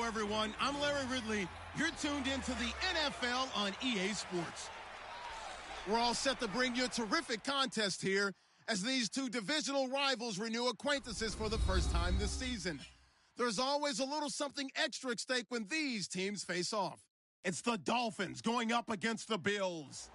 everyone. I'm Larry Ridley. You're tuned into the NFL on EA Sports. We're all set to bring you a terrific contest here as these two divisional rivals renew acquaintances for the first time this season. There's always a little something extra at stake when these teams face off. It's the Dolphins going up against the Bills.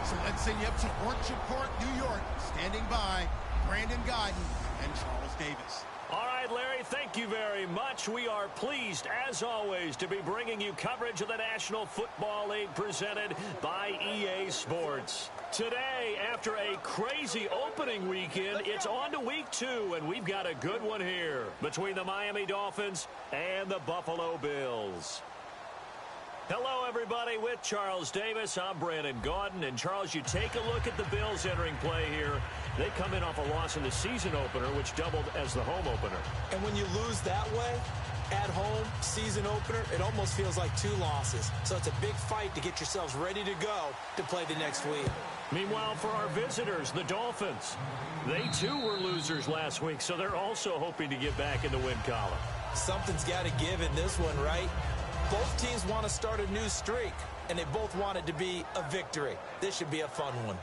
So let's send you up to Orchard Park, New York. Standing by, Brandon Gaudin and Charles Davis. All right, Larry, thank you very much. We are pleased, as always, to be bringing you coverage of the National Football League presented by EA Sports. Today, after a crazy opening weekend, it's on to week 2, and we've got a good one here between the Miami Dolphins and the Buffalo Bills. Hello, everybody. With Charles Davis, I'm Brandon Gaudin. And, Charles, you take a look at the Bills entering play here. They come in off a loss in the season opener, which doubled as the home opener. And when you lose that way, at home, season opener, it almost feels like 2 losses. So it's a big fight to get yourselves ready to go to play the next week. Meanwhile, for our visitors, the Dolphins, they too were losers last week, so they're also hoping to get back in the win column. Something's got to give in this one, right? Both teams want to start a new streak, and they both want it to be a victory. This should be a fun one.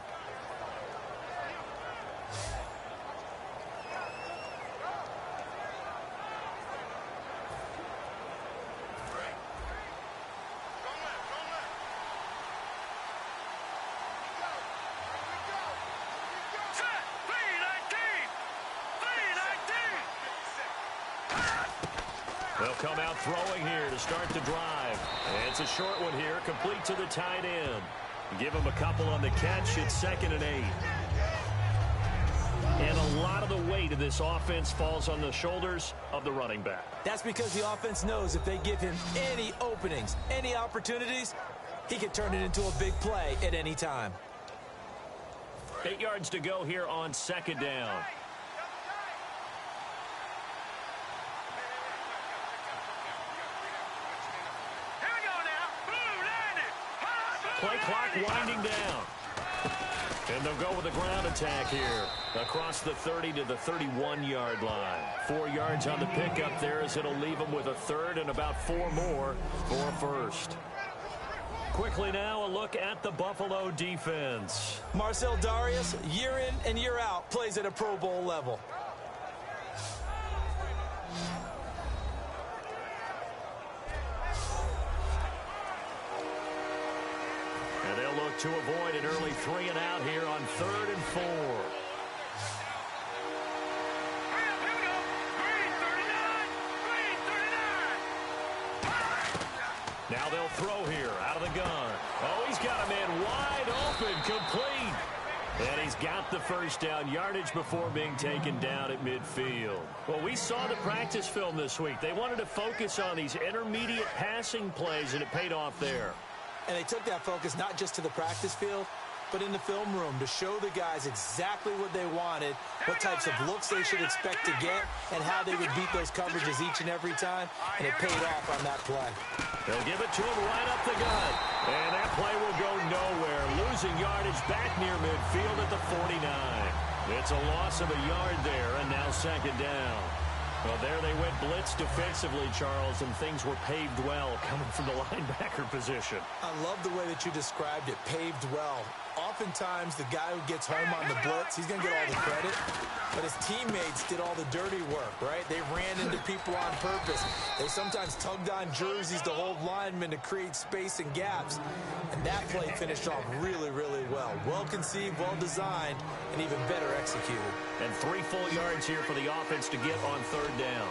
They'll come out throwing here to start the drive. And it's a short one here, complete to the tight end. Give him a couple on the catch. It's 2nd and 8. And a lot of the weight of this offense falls on the shoulders of the running back. That's because the offense knows if they give him any openings, any opportunities, he can turn it into a big play at any time. 8 yards to go here on 2nd down. Play clock winding down. And they'll go with a ground attack here across the 30 to the 31-yard line. 4 yards on the pickup there as it'll leave them with a 3rd and about 4 more for a 1st. Quickly now, a look at the Buffalo defense. Marcel Darius, year in and year out, plays at a Pro Bowl level. Look to avoid an early 3 and out here on 3rd and 4. Now they'll throw here out of the gun. Oh, he's got a man wide open, complete. And he's got the 1st down, yardage before being taken down at midfield. Well, we saw the practice film this week. They wanted to focus on these intermediate passing plays, and it paid off there. And they took that focus not just to the practice field, but in the film room to show the guys exactly what they wanted, what types of looks they should expect to get, and how they would beat those coverages each and every time. And it paid off on that play. They'll give it to him right up the gut. And that play will go nowhere. Losing yardage back near midfield at the 49. It's a loss of a yard there, and now 2nd down. Well, there they went blitz defensively, Charles, and things were paved well coming from the linebacker position. I love the way that you described it, paved well. Oftentimes, the guy who gets home on the blitz, he's going to get all the credit, but his teammates did all the dirty work, right? They ran into people on purpose. They sometimes tugged on jerseys to hold linemen to create space and gaps, and that play finished off really, really well. Well-conceived, well-designed, and even better executed. And 3 full yards here for the offense to get on 3rd down.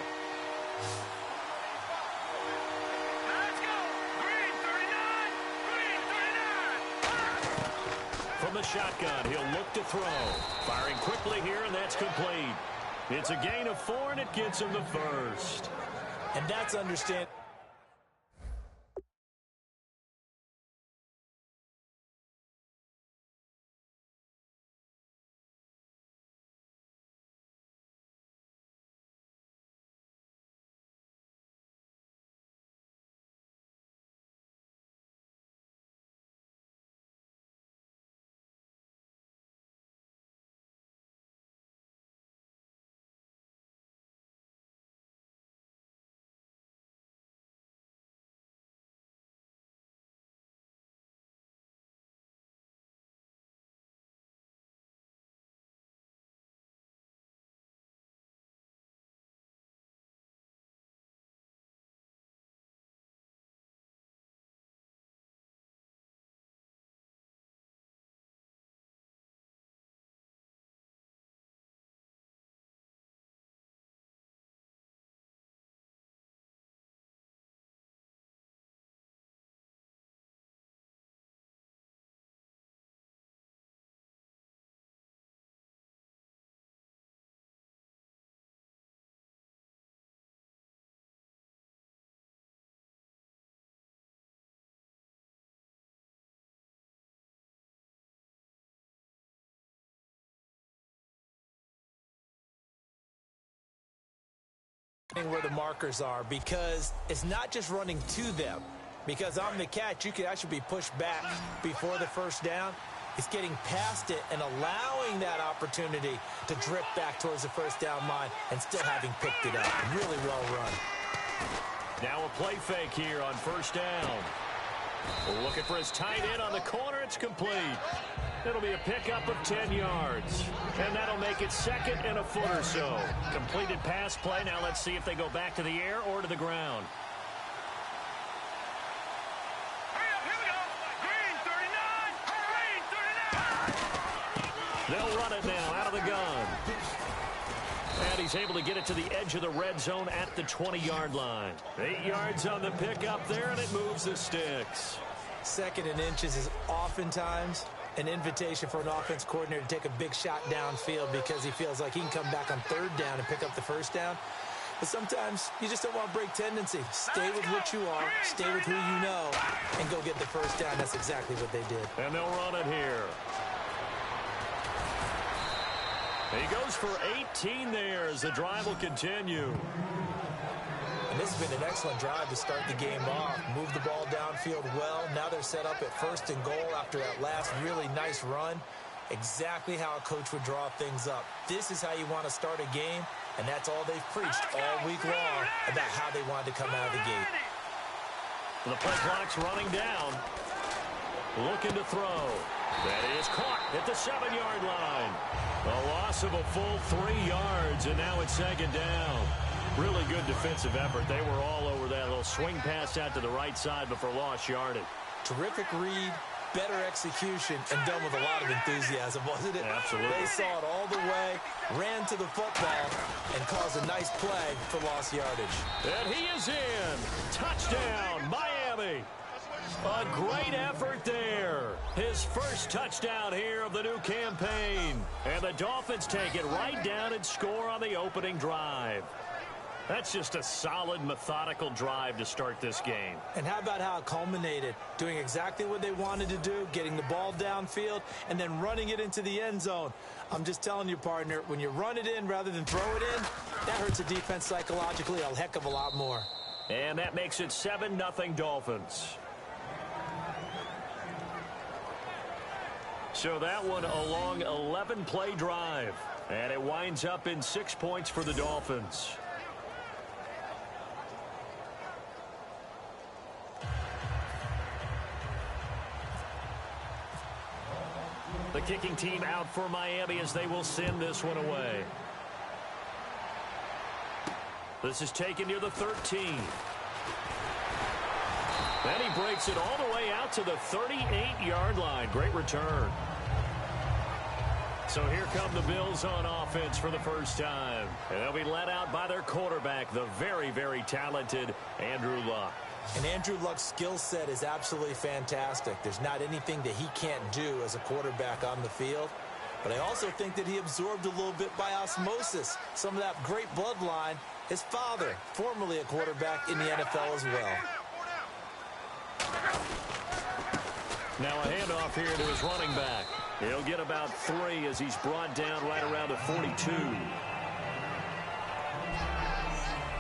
From the shotgun, he'll look to throw. Firing quickly here, and that's complete. It's a gain of 4, and it gets him the 1st. And that's understanding. where the markers are, because it's not just running to them. Because on the catch, you could actually be pushed back before the first down. It's getting past it and allowing that opportunity to drip back towards the first down line and still having picked it up. Really well run. Now a play fake here on first down. Looking for his tight end on the corner. It's complete. It'll be a pickup of 10 yards. And that'll make it second and a foot or so. Completed pass play. Now let's see if they go back to the air or to the ground. They'll run it now out of the gun. And he's able to get it to the edge of the red zone at the 20-yard line. 8 yards on the pickup there, and it moves the sticks. Second and inches is oftentimes an invitation for an offense coordinator to take a big shot downfield because he feels like he can come back on third down and pick up the first down. But sometimes you just don't want to break tendency. Stay with what you are, stay with who you know, and go get the first down. That's exactly what they did. And they'll run it here. He goes for 18 there as the drive will continue. And this has been an excellent drive to start the game off. Move the ball downfield well. Now they're set up at first and goal after that last really nice run. Exactly how a coach would draw things up. This is how you want to start a game, and that's all they've preached all week long about how they wanted to come out of the gate. The play clock's running down. Looking to throw. That is caught at the 7-yard line. A loss of a full 3 yards, and now it's second down. Really good defensive effort. They were all over that little swing pass out to the right side before lost yardage. Terrific read, better execution, and done with a lot of enthusiasm, wasn't it? Absolutely. They saw it all the way, ran to the football, and caused a nice play for lost yardage. And he is in. Touchdown, Miami. A great effort there. His first touchdown here of the new campaign. And the Dolphins take it right down and score on the opening drive. That's just a solid, methodical drive to start this game. And how about how it culminated? Doing exactly what they wanted to do, getting the ball downfield, and then running it into the end zone. I'm just telling you, partner, when you run it in rather than throw it in, that hurts a defense psychologically a heck of a lot more. And that makes it 7-0 Dolphins. So that one a long 11-play drive. And it winds up in 6 points for the Dolphins. The kicking team out for Miami as they will send this one away. This is taken near the 13. Then he breaks it all the way out to the 38-yard line. Great return. So here come the Bills on offense for the first time. And they'll be led out by their quarterback, the very, very talented Andrew Luck. And Andrew Luck's skill set is absolutely fantastic. There's not anything that he can't do as a quarterback on the field. But I also think that he absorbed a little bit by osmosis some of that great bloodline. His father, formerly a quarterback in the NFL as well. Now a handoff here to his running back. He'll get about 3 as he's brought down right around the 42.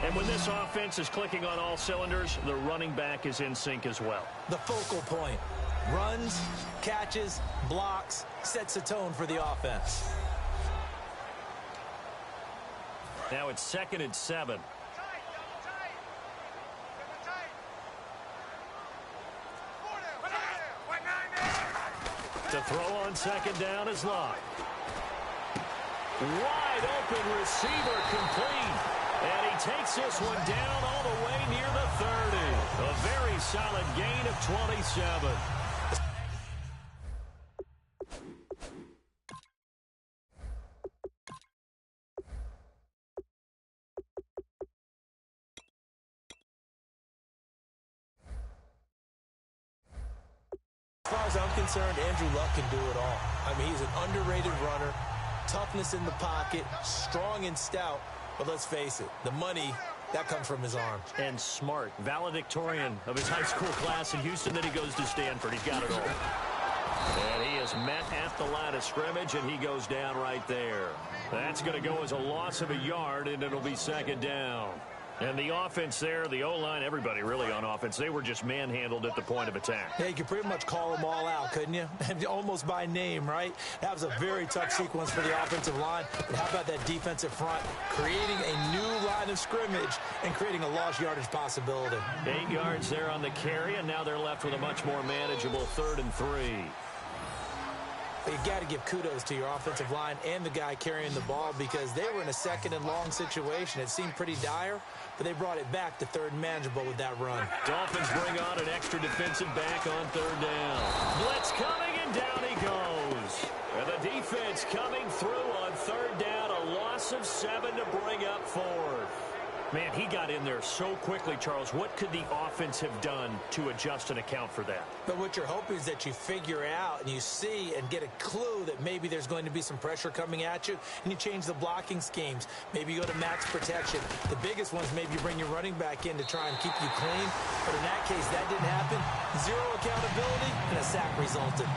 And when this offense is clicking on all cylinders, the running back is in sync as well. The focal point. Runs, catches, blocks, sets a tone for the offense. Now it's 2nd and 7. To throw on 2nd down is Luck. Wide open receiver complete. And he takes this one down all the way near the 30. A very solid gain of 27. As far as I'm concerned, Andrew Luck can do it all. I mean, he's an underrated runner, toughness in the pocket, strong and stout. But let's face it, the money, that comes from his arm. And smart, valedictorian of his high school class in Houston. Then he goes to Stanford. He's got it all. And he is met at the line of scrimmage, and he goes down right there. That's going to go as a loss of a yard, and it'll be 2nd down. And the offense there, the O-line, everybody really on offense, they were just manhandled at the point of attack. Yeah, you could pretty much call them all out, couldn't you? Almost by name, right? That was a very tough sequence for the offensive line. But how about that defensive front creating a new line of scrimmage and creating a lost yardage possibility? 8 yards there on the carry, and now they're left with a much more manageable 3rd and 3. You got to give kudos to your offensive line and the guy carrying the ball because they were in a 2nd and long situation. It seemed pretty dire, but they brought it back to 3rd and manageable with that run. Dolphins bring on an extra defensive back on 3rd down. Blitz coming, and down he goes. And the defense coming through on 3rd down, a loss of 7 to bring up 4th. Man, he got in there so quickly, Charles. What could the offense have done to adjust and account for that? But what you're hoping is that you figure out and you see and get a clue that maybe there's going to be some pressure coming at you, and you change the blocking schemes. Maybe you go to max protection. The biggest ones, maybe you bring your running back in to try and keep you clean. But in that case, that didn't happen. 0 accountability, and a sack resulted.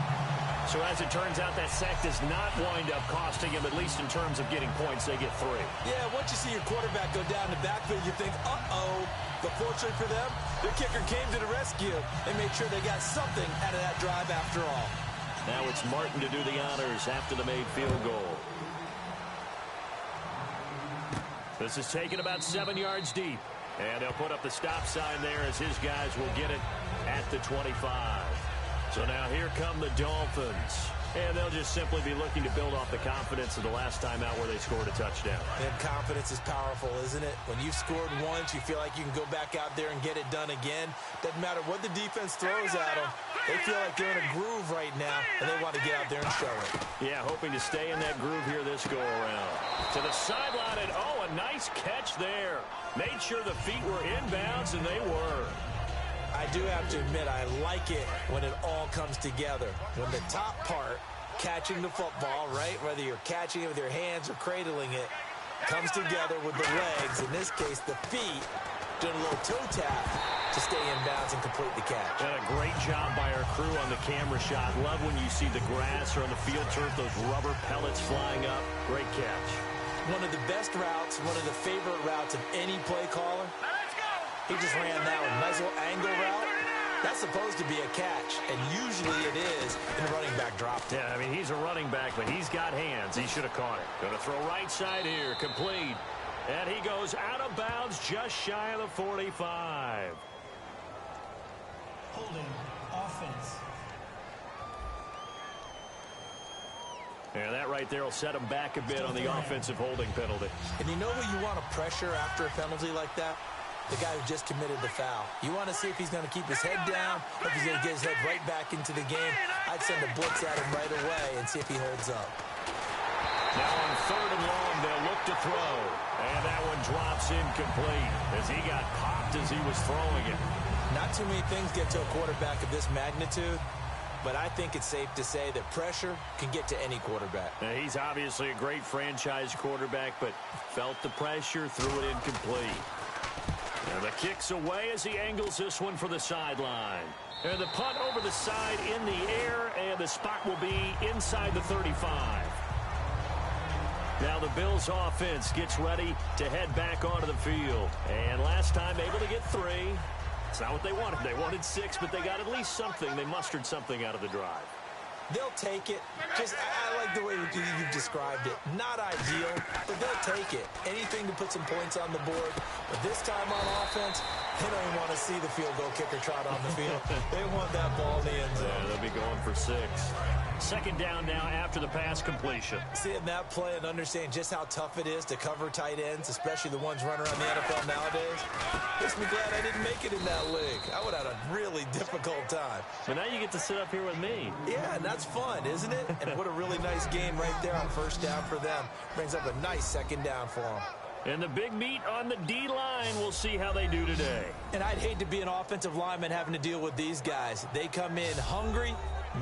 So as it turns out, that sack does not wind up costing him, at least in terms of getting points. They get 3. Yeah, once you see your quarterback go down the backfield, you think, uh-oh. But fortunately for them, their kicker came to the rescue and made sure they got something out of that drive after all. Now it's Martin to do the honors after the made field goal. This is taken about 7 yards deep. And they'll put up the stop sign there as his guys will get it at the 25. So now here come the Dolphins. And they'll just simply be looking to build off the confidence of the last time out where they scored a touchdown. And confidence is powerful, isn't it? When you've scored once, you feel like you can go back out there and get it done again. Doesn't matter what the defense throws at them. They feel like they're in a groove right now, and they want to get out there and show it. Yeah, hoping to stay in that groove here this go-around. To the sideline, and oh, a nice catch there. Made sure the feet were inbounds, and they were. I do have to admit, I like it when it all comes together. When the top part, catching the football, right, whether you're catching it with your hands or cradling it, comes together with the legs, in this case the feet, doing a little toe tap to stay in bounds and complete the catch. And a great job by our crew on the camera shot. Love when you see the grass or on the field turf, those rubber pellets flying up. Great catch. One of the best routes, one of the favorite routes of any play caller. He just ran that one. Nice little angle route. That's supposed to be a catch, and usually it is in a running back drop. Yeah, I mean, he's a running back, but he's got hands. He should have caught it. Going to throw right side here, complete. And he goes out of bounds just shy of the 45. Holding offense. And that right there will set him back a bit on the offensive holding penalty. And you know who you want to pressure after a penalty like that? The guy who just committed the foul. You want to see if he's going to keep his head down or if he's going to get his head right back into the game. I'd send a blitz at him right away and see if he holds up. Now on 3rd and long, they'll look to throw. And that one drops incomplete as he got popped as he was throwing it. Not too many things get to a quarterback of this magnitude, but I think it's safe to say that pressure can get to any quarterback. Now, he's obviously a great franchise quarterback, but felt the pressure, threw it incomplete. And the kick's away as he angles this one for the sideline. And the punt over the side in the air, and the spot will be inside the 35. Now the Bills offense gets ready to head back onto the field. And last time able to get 3. It's not what they wanted. They wanted 6, but they got at least something. They mustered something out of the drive. They'll take it. I like the way you've described it. Not ideal, but they'll take it. Anything to put some points on the board. But this time on offense, they don't even want to see the field goal kicker trot on the field. They want that ball in the end zone. Yeah, they'll be going for 6. 2nd down now after the pass completion. Seeing that play and understanding just how tough it is to cover tight ends, especially the ones running around the NFL nowadays, makes me glad I didn't make it in that league. I would have had a really difficult time. But now you get to sit up here with me. Yeah, and that's fun, isn't it? And what a really nice game right there on 1st down for them. Brings up a nice 2nd down for them. And the big meat on the D-line, we'll see how they do today. And I'd hate to be an offensive lineman having to deal with these guys. They come in hungry,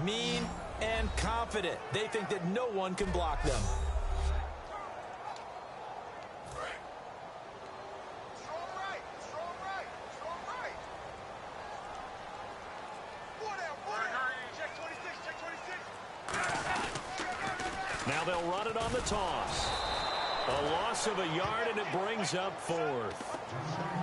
mean, and confident. They think that no one can block them. Now they'll run it on the toss. A loss of a yard, and it brings up fourth.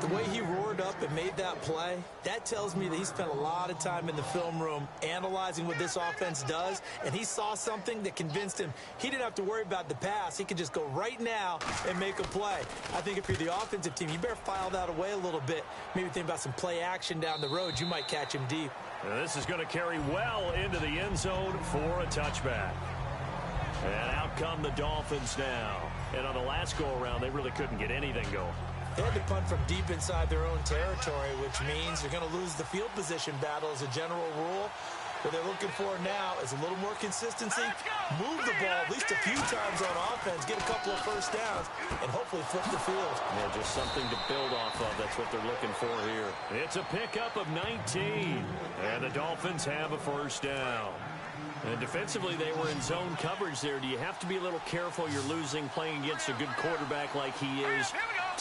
The way he roared up and made that play, that tells me that he spent a lot of time in the film room analyzing what this offense does, and he saw something that convinced him he didn't have to worry about the pass. He could just go right now and make a play. I think if you're the offensive team, you better file that away a little bit. Maybe think about some play action down the road. You might catch him deep. Now this is going to carry well into the end zone for a touchback. And out come the Dolphins now. And on the last go-around, they really couldn't get anything going. They had to punt from deep inside their own territory, which means you're going to lose the field position battle as a general rule. What they're looking for now is a little more consistency, move the ball at least a few times on offense, get a couple of first downs, and hopefully flip the field. Yeah, just something to build off of. That's what they're looking for here. It's a pickup of 19, and the Dolphins have a first down. And defensively, they were in zone coverage there. Do you have to be a little careful? You're losing playing against a good quarterback like he is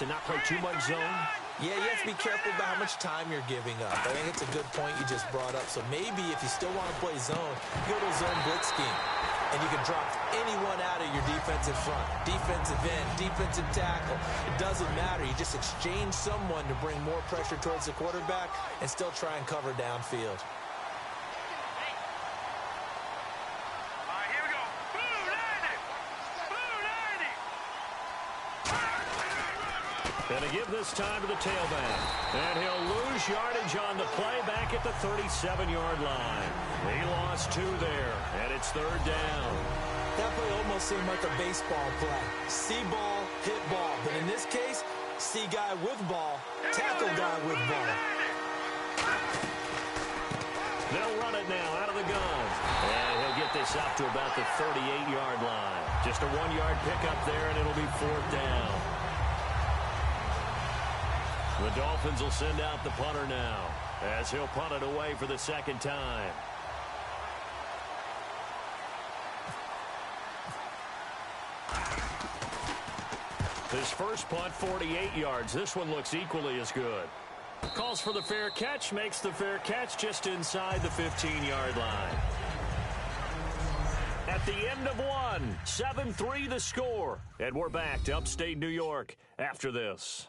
to not play too much zone? Yeah, you have to be careful about how much time you're giving up. I think it's a good point you just brought up. So maybe if you still want to play zone, go to a zone blitz scheme. And you can drop anyone out of your defensive front. Defensive end, defensive tackle. It doesn't matter. You just exchange someone to bring more pressure towards the quarterback and still try and cover downfield. Going to give this time to the tailback. And he'll lose yardage on the play back at the 37-yard line. He lost 2 there, and it's third down. That play almost seemed like a baseball play. See ball, hit ball. But in this case, see guy with ball, tackle guy with ball. They'll run it now out of the gun. And he'll get this up to about the 38-yard line. Just a 1-yard pickup there, and it'll be fourth down. The Dolphins will send out the punter now as he'll punt it away for the second time. His first punt, 48 yards. This one looks equally as good. Calls for the fair catch, makes the fair catch just inside the 15-yard line. At the end of one, 7-3 the score. And we're back to upstate New York after this.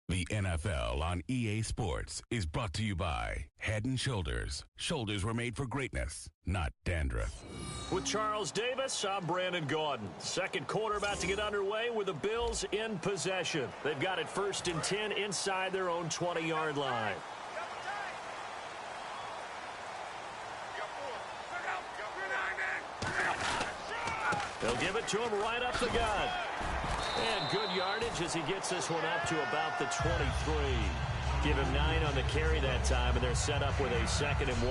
The NFL on EA Sports is brought to you by Head & Shoulders. Shoulders were made for greatness, not dandruff. With Charles Davis, I'm Brandon Gaudin. Second quarter about to get underway with the Bills in possession. They've got it 1st and 10 inside their own 20-yard line. They'll give it to him right up the gut. And good yardage as he gets this one up to about the 23. Give him 9 on the carry that time, and they're set up with a 2nd and 1.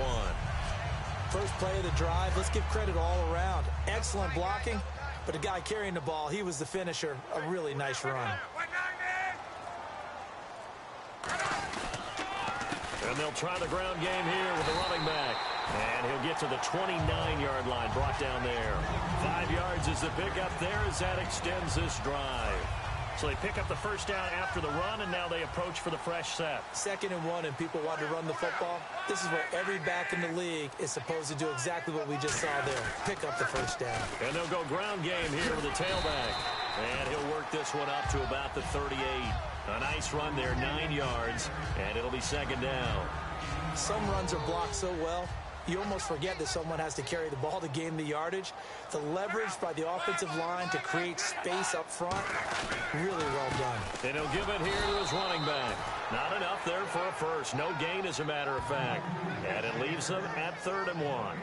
First play of the drive, let's give credit all around. Excellent blocking, but the guy carrying the ball, he was the finisher. A really nice run. And they'll try the ground game here with the running back. And he'll get to the 29-yard line, brought down there. 5 yards is the pickup there as that extends this drive. So they pick up the first down after the run, and now they approach for the fresh set. 2nd and 1, and people want to run the football. This is where every back in the league is supposed to do exactly what we just saw there. Pick up the first down. And they'll go ground game here with the tailback. And he'll work this one up to about the 38. A nice run there, 9 yards, and it'll be 2nd down. Some runs are blocked so well, you almost forget that someone has to carry the ball to gain the yardage. The leverage by the offensive line to create space up front, really well done. And he'll give it here to his running back. Not enough there for a first. No gain, as a matter of fact. And it leaves them at 3rd and 1.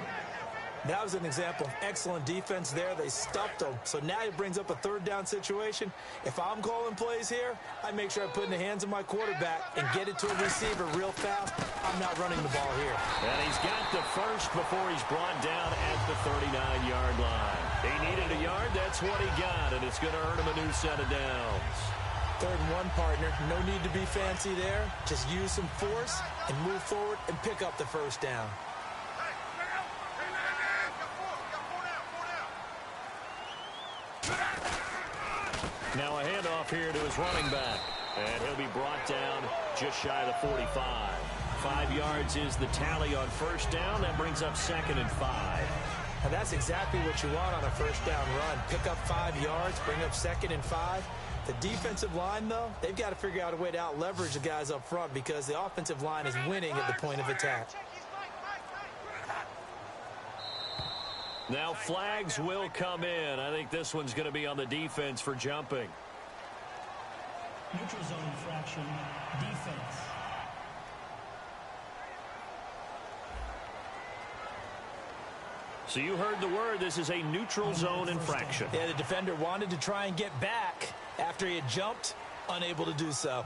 That was an example of excellent defense there. They stuffed them. So now it brings up a 3rd down situation. If I'm calling plays here, I make sure I put it in the hands of my quarterback and get it to a receiver real fast. I'm not running the ball here. And he's got the first before he's brought down at the 39-yard line. He needed a yard. That's what he got, and it's going to earn him a new set of downs. 3rd and 1, partner. No need to be fancy there. Just use some force and move forward and pick up the first down. Now a handoff here to his running back. And he'll be brought down just shy of the 45. 5 yards is the tally on first down. That brings up 2nd and 5. And that's exactly what you want on a first down run. Pick up 5 yards, bring up 2nd and 5. The defensive line, though, they've got to figure out a way to out-leverage the guys up front because the offensive line is winning at the point of attack. Now flags will come in. I think this one's going to be on the defense for jumping. Neutral zone infraction, defense. So you heard the word. This is a neutral zone infraction. Yeah, the defender wanted to try and get back after he had jumped, unable to do so.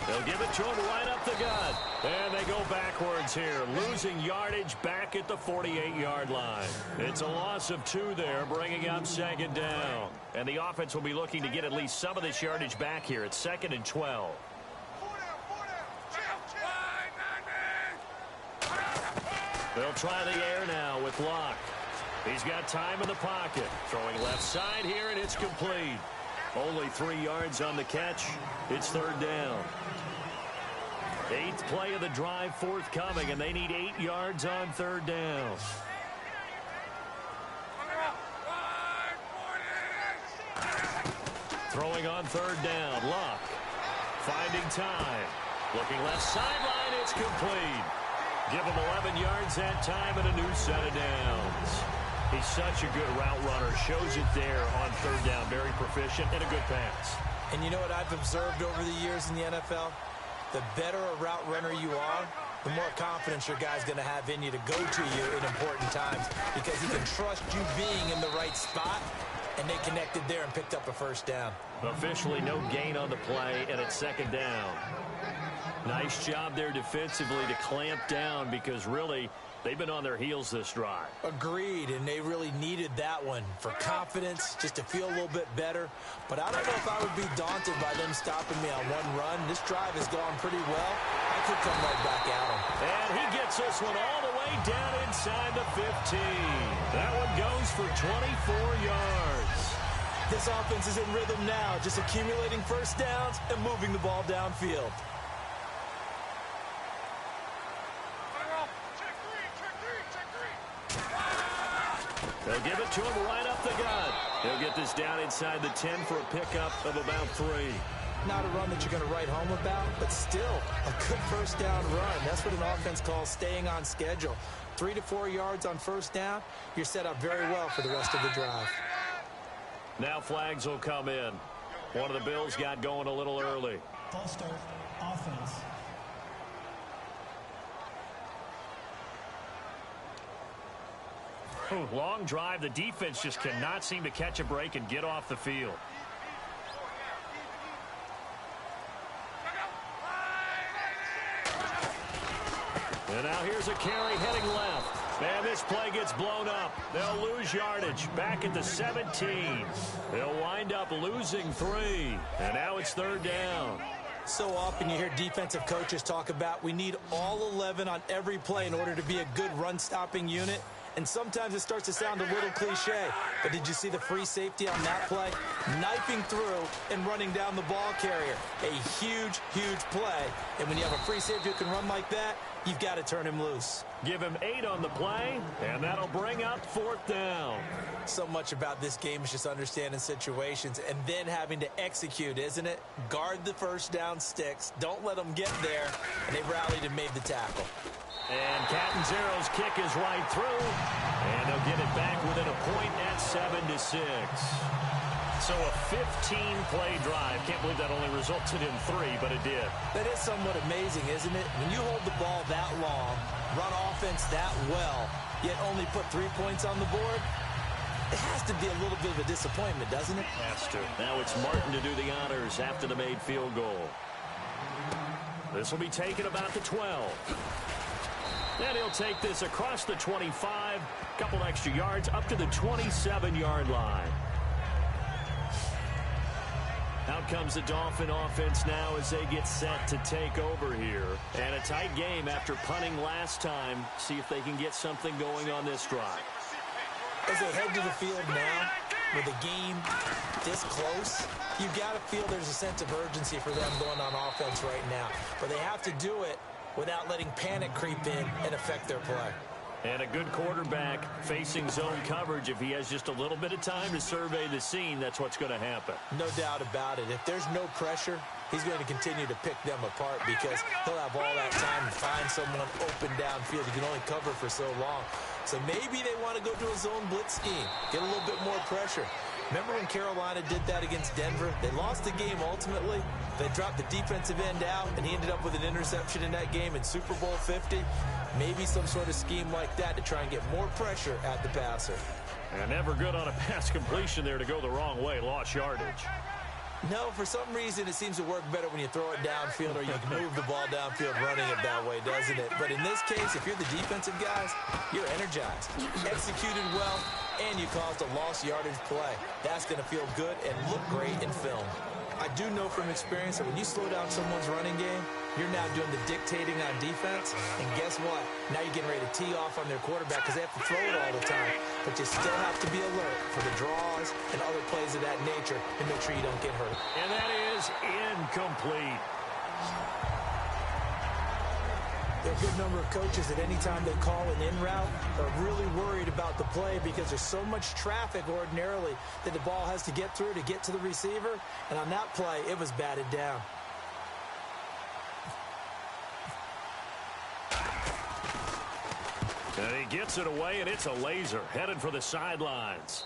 They'll give it to him right up the gut. And they go backwards here, losing yardage back at the 48-yard line. It's a loss of 2 there, bringing up 2nd down. And the offense will be looking to get at least some of this yardage back here. It's 2nd and 12. They'll try the air now with Locke. He's got time in the pocket. Throwing left side here, and it's complete. Only 3 yards on the catch. It's 3rd down. 8th play of the drive forthcoming, and they need 8 yards on 3rd down. Throwing on 3rd down, Luck. Finding time. Looking left sideline, it's complete. Give him 11 yards that time and a new set of downs. He's such a good route runner. Shows it there on 3rd down. Very proficient and a good pass. And you know what I've observed over the years in the NFL? The better a route runner you are, the more confidence your guy's going to have in you to go to you in important times because he can trust you being in the right spot, and they connected there and picked up a 1st down. Officially no gain on the play, and it's 2nd down. Nice job there defensively to clamp down because really they've been on their heels this drive. Agreed, and they really needed that one for confidence, just to feel a little bit better. But I don't know if I would be daunted by them stopping me on one run. This drive has gone pretty well. I could come right back at them. And he gets this one all the way down inside the 15. That one goes for 24 yards. This offense is in rhythm now, just accumulating 1st downs and moving the ball downfield. They'll give it to him right up the gut. He'll get this down inside the 10 for a pickup of about 3. Not a run that you're going to write home about, but still a good 1st down run. That's what an offense calls staying on schedule. 3 to 4 yards on 1st down, you're set up very well for the rest of the drive. Now flags will come in. One of the Bills got going a little early. False start, offense. Ooh, long drive. The defense just cannot seem to catch a break and get off the field. And now here's a carry heading left. And this play gets blown up. They'll lose yardage back at the 17. They'll wind up losing 3. And now it's 3rd down. So often you hear defensive coaches talk about we need all 11 on every play in order to be a good run-stopping unit. And sometimes it starts to sound a little cliche. But did you see the free safety on that play? Knifing through and running down the ball carrier. A huge, huge play. And when you have a free safety who can run like that, you've got to turn him loose. Give him 8 on the play, and that'll bring up 4th down. So much about this game is just understanding situations and then having to execute, isn't it? Guard the 1st down sticks. Don't let them get there. And they rallied and made the tackle. And Catanzaro's kick is right through. And they'll get it back within a point at 7-6. So a 15-play drive. Can't believe that only resulted in 3, but it did. That is somewhat amazing, isn't it? When you hold the ball that long, run offense that well, yet only put 3 points on the board, it has to be a little bit of a disappointment, doesn't it? Has to. Now it's Martin to do the honors after the made field goal. This will be taken about the 12. And he'll take this across the 25, couple extra yards, up to the 27-yard line. Out comes the Dolphin offense now as they get set to take over here. And a tight game after punting last time. See if they can get something going on this drive. As they head to the field now, with the game this close, you got to feel there's a sense of urgency for them going on offense right now. But they have to do it without letting panic creep in and affect their play. And a good quarterback facing zone coverage. If he has just a little bit of time to survey the scene, that's what's going to happen. No doubt about it. If there's no pressure, he's going to continue to pick them apart because he'll have all that time to find someone open downfield. He can only cover for so long. So maybe they want to go to a zone blitz scheme, get a little bit more pressure. Remember when Carolina did that against Denver? They lost the game ultimately. They dropped the defensive end out, and he ended up with an interception in that game in Super Bowl 50. Maybe some sort of scheme like that to try and get more pressure at the passer. And never good on a pass completion there to go the wrong way. Lost yardage. No, for some reason it seems to work better when you throw it downfield or you can move the ball downfield running it that way, doesn't it? But in this case, if you're the defensive guys, you're energized, executed well, and you caused a lost yardage play. That's going to feel good and look great in film. I do know from experience that when you slow down someone's running game, you're now doing the dictating on defense. And guess what? Now you're getting ready to tee off on their quarterback because they have to throw it all the time. But you still have to be alert for the draws and other plays of that nature to make sure you don't get hurt. And that is incomplete. There are a good number of coaches that any time they call an in route are really worried about the play because there's so much traffic ordinarily that the ball has to get through to get to the receiver. And on that play, it was batted down. And he gets it away, and it's a laser headed for the sidelines.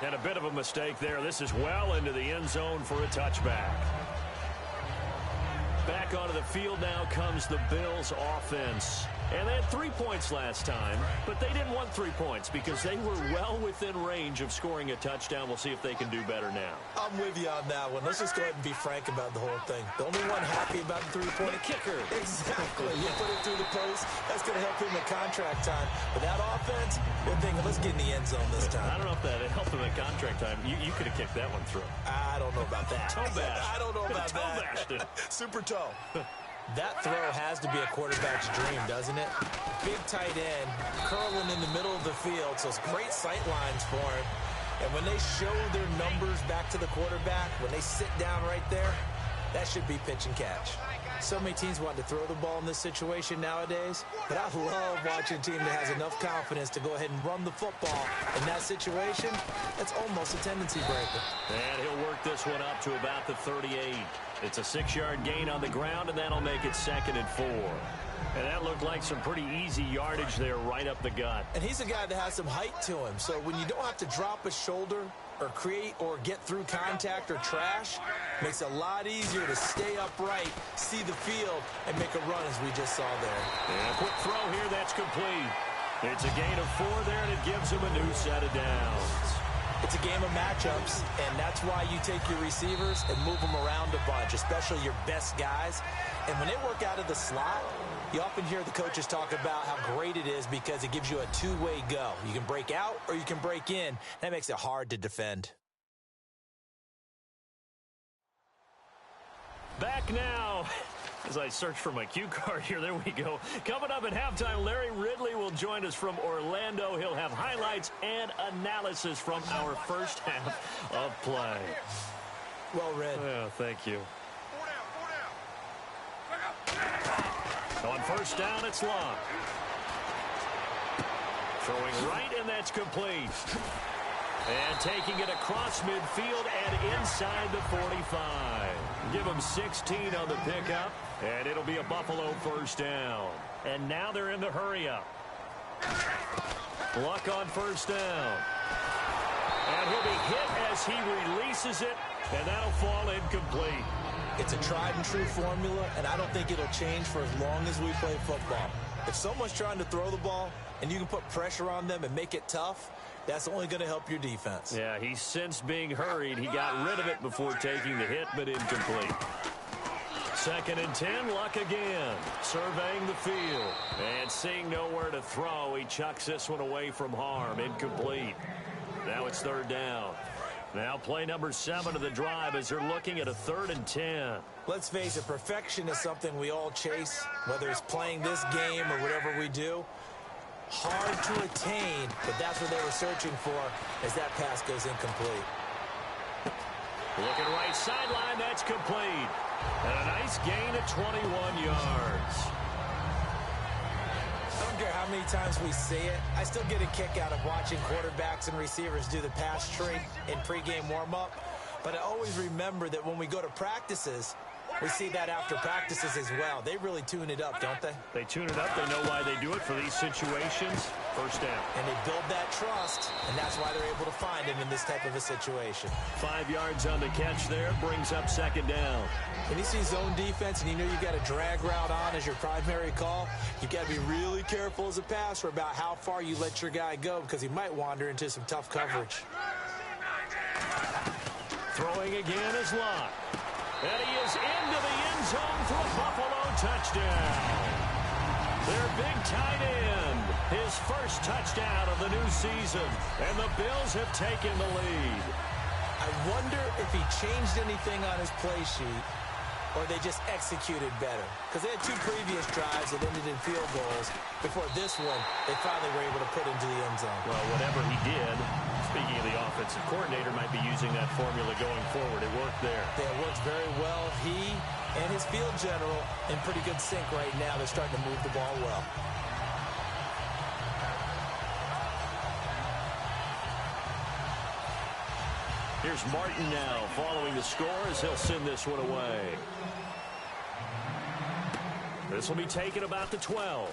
And a bit of a mistake there. This is well into the end zone for a touchback. Back onto the field now comes the Bills offense. And they had 3 points last time, but they didn't want 3 points because they were well within range of scoring a touchdown. We'll see if they can do better now. I'm with you on that one. Let's just go ahead and be frank about the whole thing. The only one happy about the three-point kicker. Exactly. You put it through the post. That's going to help him at contract time. But that offense, they're thinking, let's get in the end zone this time. I don't know if that helped him at contract time. You could have kicked that one through. I don't know about that. Toe bash. I don't know about toe that. bashed it. Super toe. That throw has to be a quarterback's dream, doesn't it? Big tight end, curling in the middle of the field, so it's great sight lines for him. And when they show their numbers back to the quarterback, when they sit down right there, that should be pitch and catch. So many teams want to throw the ball in this situation nowadays, but I love watching a team that has enough confidence to go ahead and run the football. In that situation, that's almost a tendency breaker. And he'll work this one up to about the 38. It's a 6-yard gain on the ground, and that'll make it 2nd and 4. And that looked like some pretty easy yardage there right up the gut. And he's a guy that has some height to him, so when you don't have to drop a shoulder or create or get through contact or trash, makes it a lot easier to stay upright, see the field, and make a run as we just saw there. And a quick throw here, that's complete. It's a gain of 4 there, and it gives him a new set of downs. It's a game of matchups, and that's why you take your receivers and move them around a bunch, especially your best guys. And when they work out of the slot, you often hear the coaches talk about how great it is because it gives you a two-way go. You can break out or you can break in. That makes it hard to defend. Back now. As I search for my cue card here, there we go. Coming up at halftime, Larry Ridley will join us from Orlando. He'll have highlights and analysis from our first half of play. Well read. Oh, thank you. On first down, it's Locke. Throwing right, and that's complete. And taking it across midfield and inside the 45. Give them 16 on the pickup, and it'll be a Buffalo first down. And now they're in the hurry-up. Luck on first down. And he'll be hit as he releases it, and that'll fall incomplete. It's a tried-and-true formula, and I don't think it'll change for as long as we play football. If someone's trying to throw the ball, and you can put pressure on them and make it tough, that's only going to help your defense. Yeah, he sensed being hurried. He got rid of it before taking the hit, but incomplete. 2nd and 10, Luck again. Surveying the field. And seeing nowhere to throw, he chucks this one away from harm. Incomplete. Now it's 3rd down. Now play number 7 of the drive as they're looking at a 3rd and 10. Let's face it, perfection is something we all chase, whether it's playing this game or whatever we do. Hard to attain, but that's what they were searching for as that pass goes incomplete. Looking right sideline, that's complete. And a nice gain of 21 yards. I don't care how many times we see it. I still get a kick out of watching quarterbacks and receivers do the pass tree in pregame warm-up. But I always remember that when we go to practices, we see that after practices as well. They really tune it up, don't they? They tune it up. They know why they do it for these situations. First down. And they build that trust, and that's why they're able to find him in this type of a situation. 5 yards on the catch there. Brings up 2nd down. When you see zone defense and you know you've got a drag route on as your primary call, you've got to be really careful as a passer about how far you let your guy go because he might wander into some tough coverage. Throwing again is Locke. And he is into the end zone for a Buffalo touchdown. Their big tight end, his first touchdown of the new season. And the Bills have taken the lead. I wonder if he changed anything on his play sheet or they just executed better. Because they had 2 previous drives that ended in field goals. Before this one, they finally were able to put into the end zone. Well, whatever he did, speaking of the offensive coordinator, might be using that formula going forward. It worked there. Yeah, it worked very well. He and his field general in pretty good sync right now. They're starting to move the ball well. Here's Martin now following the score as he'll send this one away. This will be taken about the 12.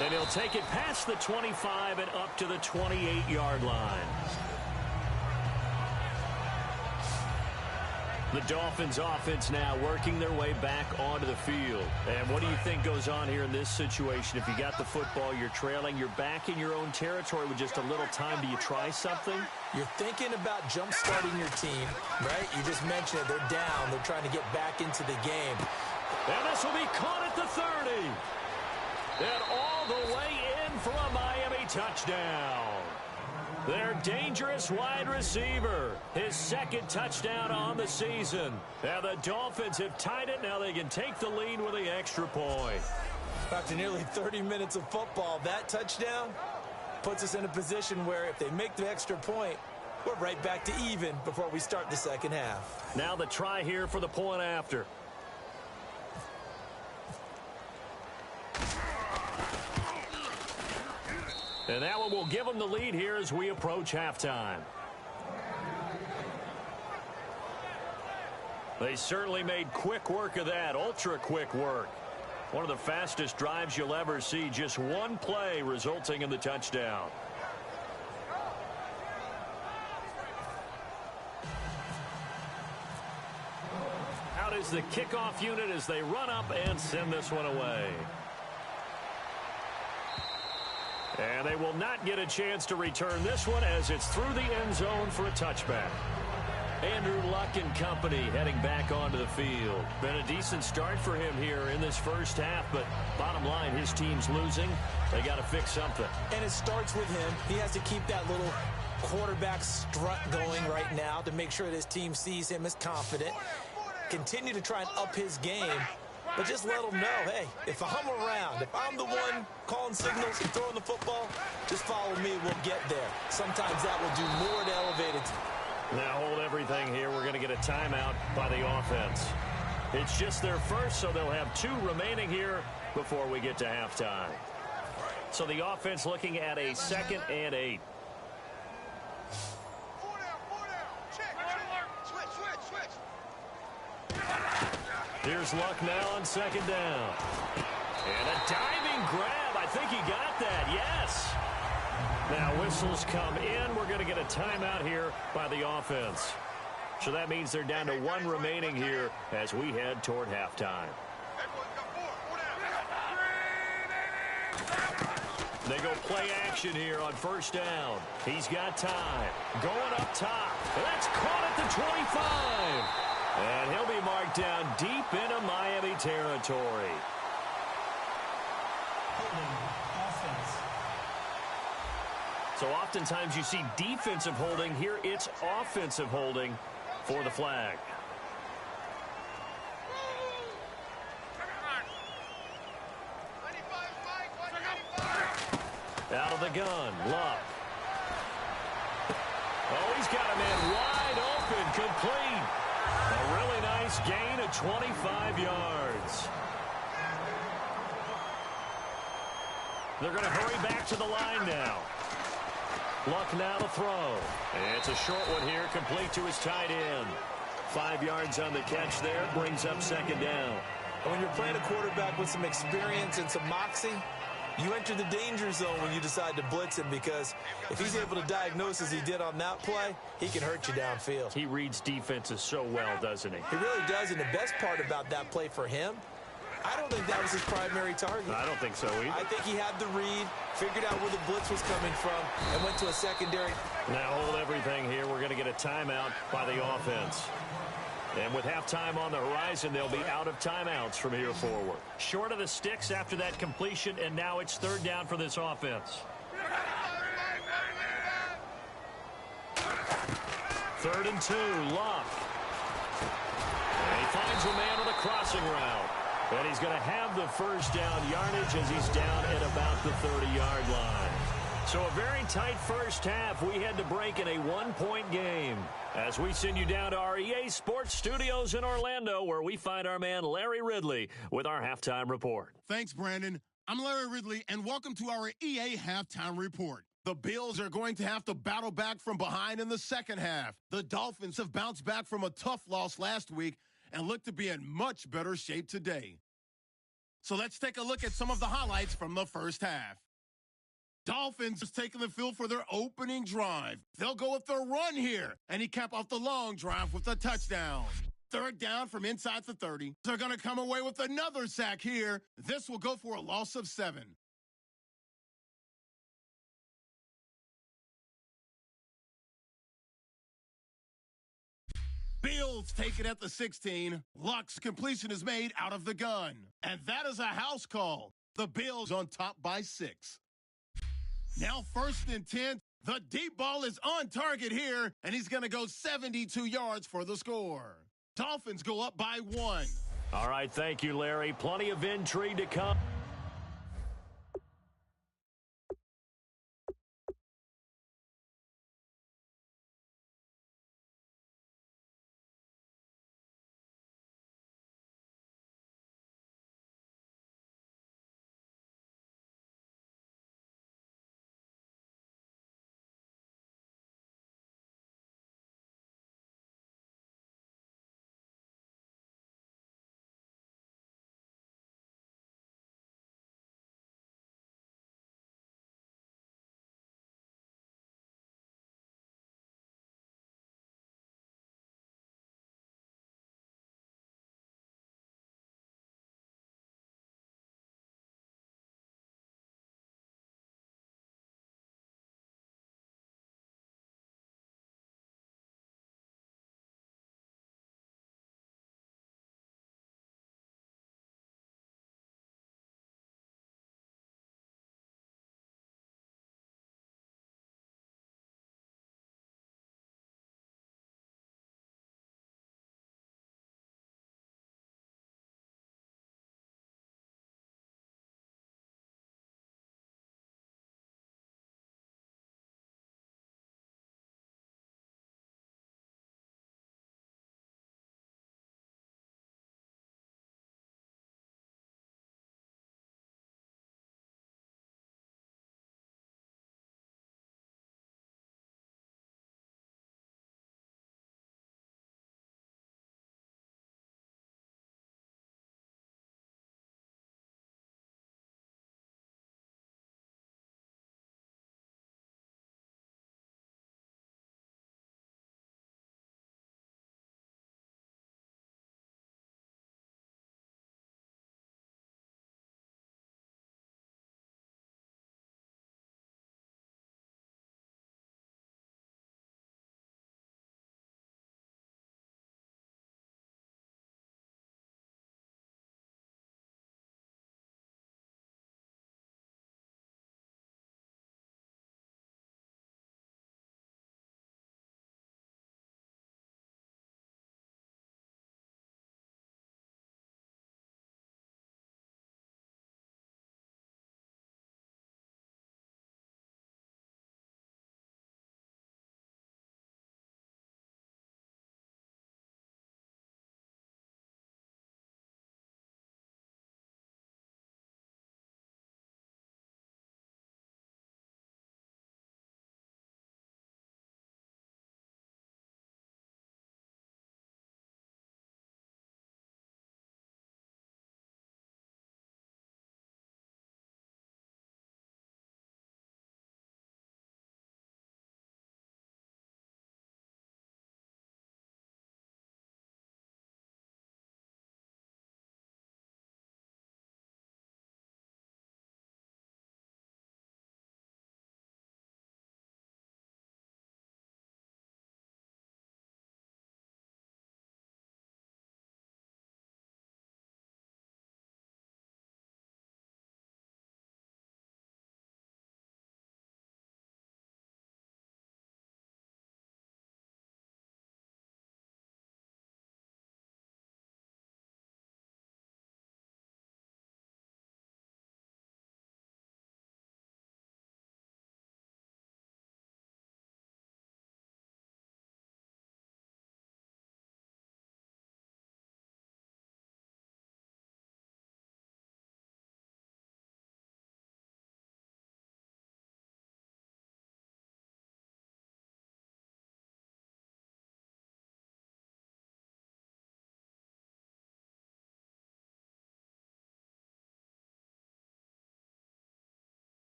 And he'll take it past the 25 and up to the 28-yard line. The Dolphins offense now working their way back onto the field. And what do you think goes on here in this situation? If you got the football, you're trailing, you're back in your own territory with just a little time. Do you try something? You're thinking about jump-starting your team, right? You just mentioned it. They're down. They're trying to get back into the game. And this will be caught at the 30. And all the way in for a Miami touchdown. Their dangerous wide receiver, his 2nd touchdown on the season. Now the Dolphins have tied it. Now they can take the lead with the extra point. After nearly 30 minutes of football, that touchdown puts us in a position where if they make the extra point, we're right back to even before we start the second half. Now the try here for the point after. And that one will give them the lead here as we approach halftime. They certainly made quick work of that, ultra-quick work. One of the fastest drives you'll ever see, just one play resulting in the touchdown. Out is the kickoff unit as they run up and send this one away. And they will not get a chance to return this one as it's through the end zone for a touchback. Andrew Luck and company heading back onto the field. Been a decent start for him here in this first half, but bottom line, his team's losing. They got to fix something. And it starts with him. He has to keep that little quarterback strut going right now to make sure that his team sees him as confident. Continue to try and up his game. But just let them know, hey, if I'm around, if I'm the one calling signals and throwing the football, just follow me, we'll get there. Sometimes that will do more to elevate it. Now hold everything here. We're going to get a timeout by the offense. It's just their first, so they'll have 2 remaining here before we get to halftime. So the offense looking at a 2nd and 8. Here's Luck now on 2nd down. And a diving grab. I think he got that. Yes. Now whistles come in. We're going to get a timeout here by the offense. So that means they're down to 1 remaining here as we head toward halftime. They go play action here on 1st down. He's got time. Going up top. That's caught at the 25. And he'll be marked down deep into Miami territory. Offense. So oftentimes you see defensive holding. Here it's offensive holding for the flag. Out of the gun, Luck. Oh, he's got a man wide open, complete. A really nice gain of 25 yards. They're going to hurry back to the line now. Luck now to throw. And it's a short one here, complete to his tight end. 5 yards on the catch there, brings up second down. And when you're playing a quarterback with some experience and some moxie, you enter the danger zone when you decide to blitz him, because if he's able to diagnose as he did on that play, he can hurt you downfield. He reads defenses so well, doesn't he? He really does, and the best part about that play for him, I don't think that was his primary target. I don't think so either. I think he had the read, figured out where the blitz was coming from, and went to a secondary. Now hold everything here. We're going to get a timeout by the offense. And with halftime on the horizon, they'll be out of timeouts from here forward. Short of the sticks after that completion, and now it's third down for this offense. 3rd and 2, Luck. And he finds a man on the crossing route. And he's going to have the first down yardage as he's down at about the 30-yard line. So a very tight first half. We had to break in a one-point game as we send you down to our EA Sports Studios in Orlando, where we find our man Larry Ridley with our halftime report. Thanks, Brandon. I'm Larry Ridley, and welcome to our EA Halftime Report. The Bills are going to have to battle back from behind in the second half. The Dolphins have bounced back from a tough loss last week and look to be in much better shape today. So let's take a look at some of the highlights from the first half. Dolphins is taking the field for their opening drive. They'll go with their run here, and he cap off the long drive with a touchdown. 3rd down from inside the 30. They're going to come away with another sack here. This will go for a loss of 7. Bills take it at the 16. Luck's completion is made out of the gun. And that is a house call. The Bills on top by 6. Now 1st and 10. The deep ball is on target here, and he's going to go 72 yards for the score. Dolphins go up by 1. All right, thank you, Larry. Plenty of intrigue to come.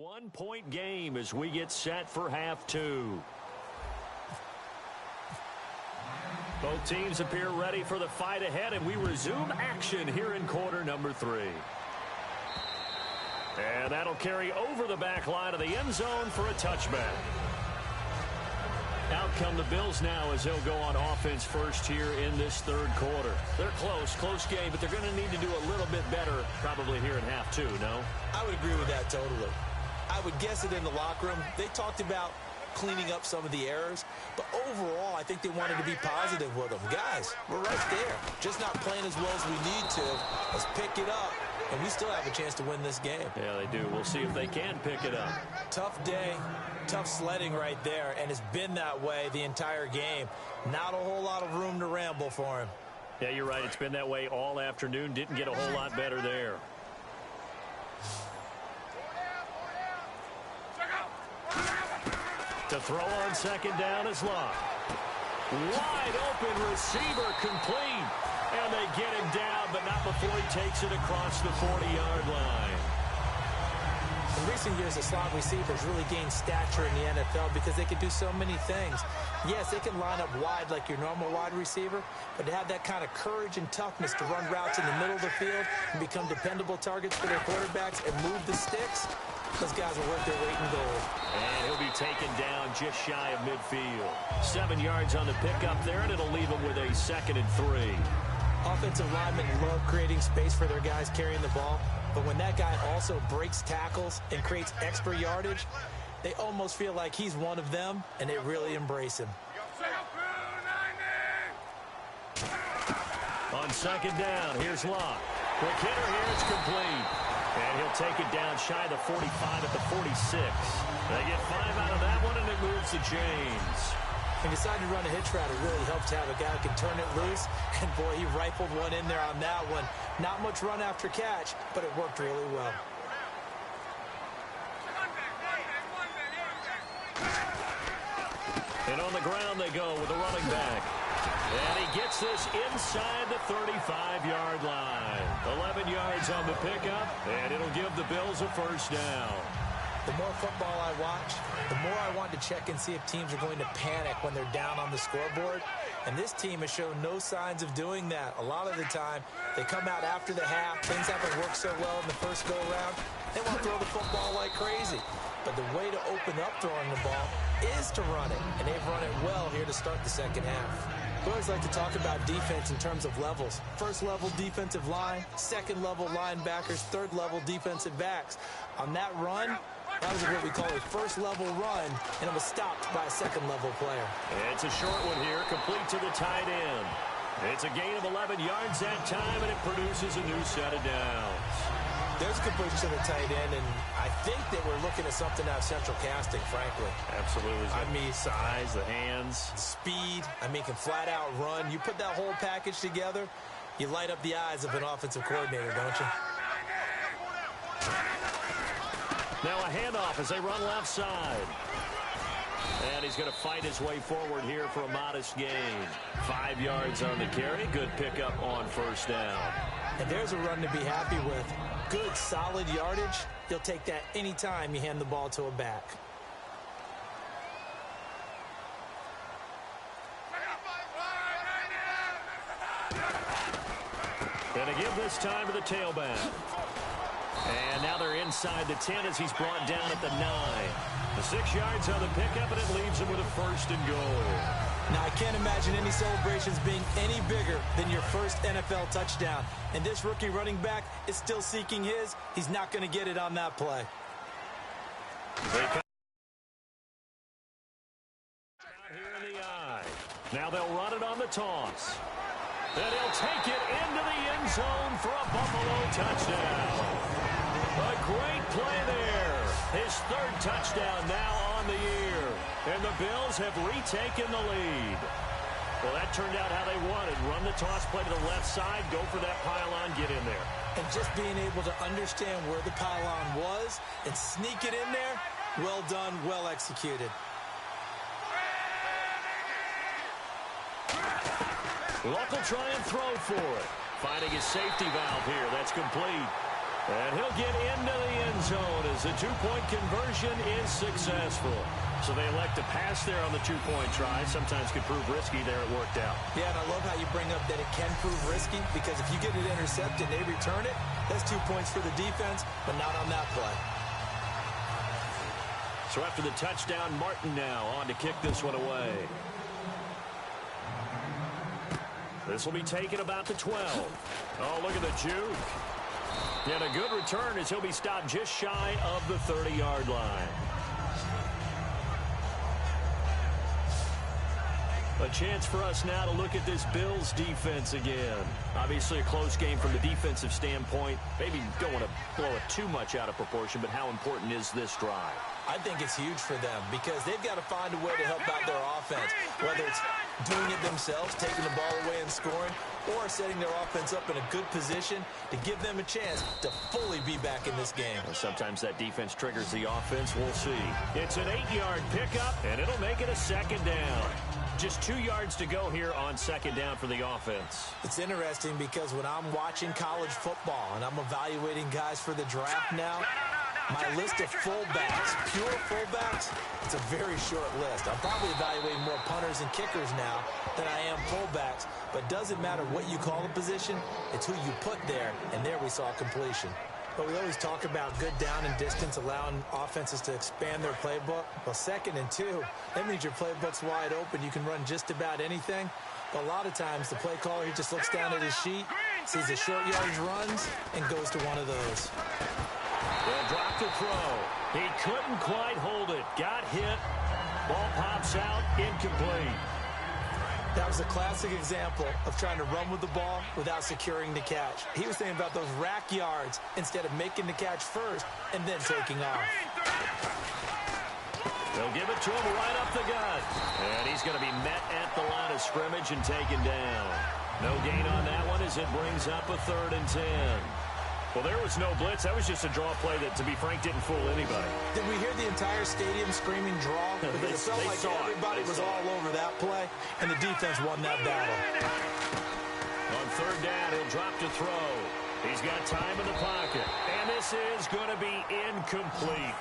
one-point game as we get set for half two. Both teams appear ready for the fight ahead, and we resume action here in quarter number 3. And that'll carry over the back line of the end zone for a touchback. Out come the Bills now as they'll go on offense first here in this third quarter. They're close game, but they're going to need to do a little bit better probably here in half two, no? I would agree with that totally. I would guess it in the locker room. They talked about cleaning up some of the errors, but overall I think they wanted to be positive with them. Guys, we're right there. Just not playing as well as we need to. Let's pick it up, and we still have a chance to win this game. Yeah, they do. We'll see if they can pick it up. Tough day, tough sledding right there, and it's been that way the entire game. Not a whole lot of room to ramble for him. Yeah, you're right. It's been that way all afternoon. Didn't get a whole lot better there. To throw on second down is Locke. Wide open receiver complete. And they get him down, but not before he takes it across the 40-yard line. In recent years, the slot receivers really gained stature in the NFL because they can do so many things. Yes, they can line up wide like your normal wide receiver, but to have that kind of courage and toughness to run routes in the middle of the field and become dependable targets for their quarterbacks and move the sticks, those guys are worth their weight in gold. And he'll be taken down just shy of midfield. 7 yards on the pickup there, and it'll leave him with a 2nd and 3. Offensive linemen love creating space for their guys carrying the ball, but when that guy also breaks tackles and creates extra yardage, they almost feel like he's one of them, and they really embrace him. On second down, here's Locke. Quick hitter here, it's complete. And he'll take it down shy of the 45 at the 46. They get 5 out of that one, and it moves to James. He decided to run a hitch route. It really helps to have a guy who can turn it loose. And, boy, he rifled one in there on that one. Not much run after catch, but it worked really well. And on the ground they go with a running back. And he gets this inside the 35-yard line. 11 yards on the pickup, and it'll give the Bills a first down. The more football I watch, the more I want to check and see if teams are going to panic when they're down on the scoreboard. And this team has shown no signs of doing that. A lot of the time, they come out after the half. Things haven't worked so well in the first go-around. They want to throw the football like crazy. But the way to open up throwing the ball is to run it. And they've run it well here to start the second half. We always like to talk about defense in terms of levels. First level defensive line, second level linebackers, third level defensive backs. On that run, that was what we call a first level run, and it was stopped by a second level player. It's a short one here, complete to the tight end. It's a gain of 11 yards that time, and it produces a new set of downs. There's a completion to the tight end, and I think that we're looking at something out of Central Casting, frankly. Absolutely. I mean, size, the hands. Speed, I mean, can flat out run. You put that whole package together, you light up the eyes of an offensive coordinator, don't you? Now a handoff as they run left side. And he's going to fight his way forward here for a modest gain. 5 yards on the carry. Good pickup on first down. And there's a run to be happy with. Good, solid yardage. You'll take that anytime you hand the ball to a back. Going to give this time to the tailback. And now they're inside the 10 as he's brought down at the 9. The 6 yards on the pickup, and it leaves him with a first and goal. Now, I can't imagine any celebrations being any bigger than your first NFL touchdown. And this rookie running back is still seeking his. He's not going to get it on that play. Out here in the eye. Now they'll run it on the toss. And he'll take it into the end zone for a Buffalo touchdown. A great play there. His third touchdown now on the year. And the Bills have retaken the lead. Well, that turned out how they wanted. Run the toss play to the left side, go for that pylon, get in there. And just being able to understand where the pylon was and sneak it in there, well done, well executed. Luck will try and throw for it. Finding his safety valve here. That's complete. And he'll get into the end zone as the two-point conversion is successful. So they elect to pass there on the two-point try. Sometimes could prove risky. There it worked out. Yeah, and I love how you bring up that it can prove risky, because if you get it intercepted and they return it, that's 2 points for the defense, but not on that play. So after the touchdown, Martin now on to kick this one away. This will be taken about the 12. Oh, look at the juke. And a good return as he'll be stopped just shy of the 30-yard line. A chance for us now to look at this Bills defense again. Obviously a close game from the defensive standpoint. Maybe don't want to blow it too much out of proportion, but how important is this drive? I think it's huge for them because they've got to find a way to help out their offense, whether it's doing it themselves, taking the ball away and scoring, or setting their offense up in a good position to give them a chance to fully be back in this game. Well, sometimes that defense triggers the offense. We'll see. It's an 8-yard pickup, and it'll make it a second down. Just 2 yards to go here on second down for the offense. It's interesting because when I'm watching college football and I'm evaluating guys for the draft now, my list of fullbacks, pure fullbacks, it's a very short list. I'm probably evaluating more punters and kickers now than I am fullbacks, but it doesn't matter what you call the position, it's who you put there, and there we saw completion. But we always talk about good down and distance, allowing offenses to expand their playbook. Well, 2nd and 2, that means your playbook's wide open. You can run just about anything. But a lot of times, the play caller, he just looks down at his sheet, sees the short yardage runs, and goes to one of those. They'll drop the throw. He couldn't quite hold it. Got hit. Ball pops out. Incomplete. That was a classic example of trying to run with the ball without securing the catch. He was thinking about those rack yards instead of making the catch first and then taking off. They'll give it to him right up the gut. And he's going to be met at the line of scrimmage and taken down. No gain on that one as it brings up a 3rd and 10. Well, there was no blitz. That was just a draw play that, to be frank, didn't fool anybody. Did we hear the entire stadium screaming draw? Because it felt like everybody was all over that play, and the defense won that battle. On 3rd down, he'll drop to throw. He's got time in the pocket. And this is going to be incomplete.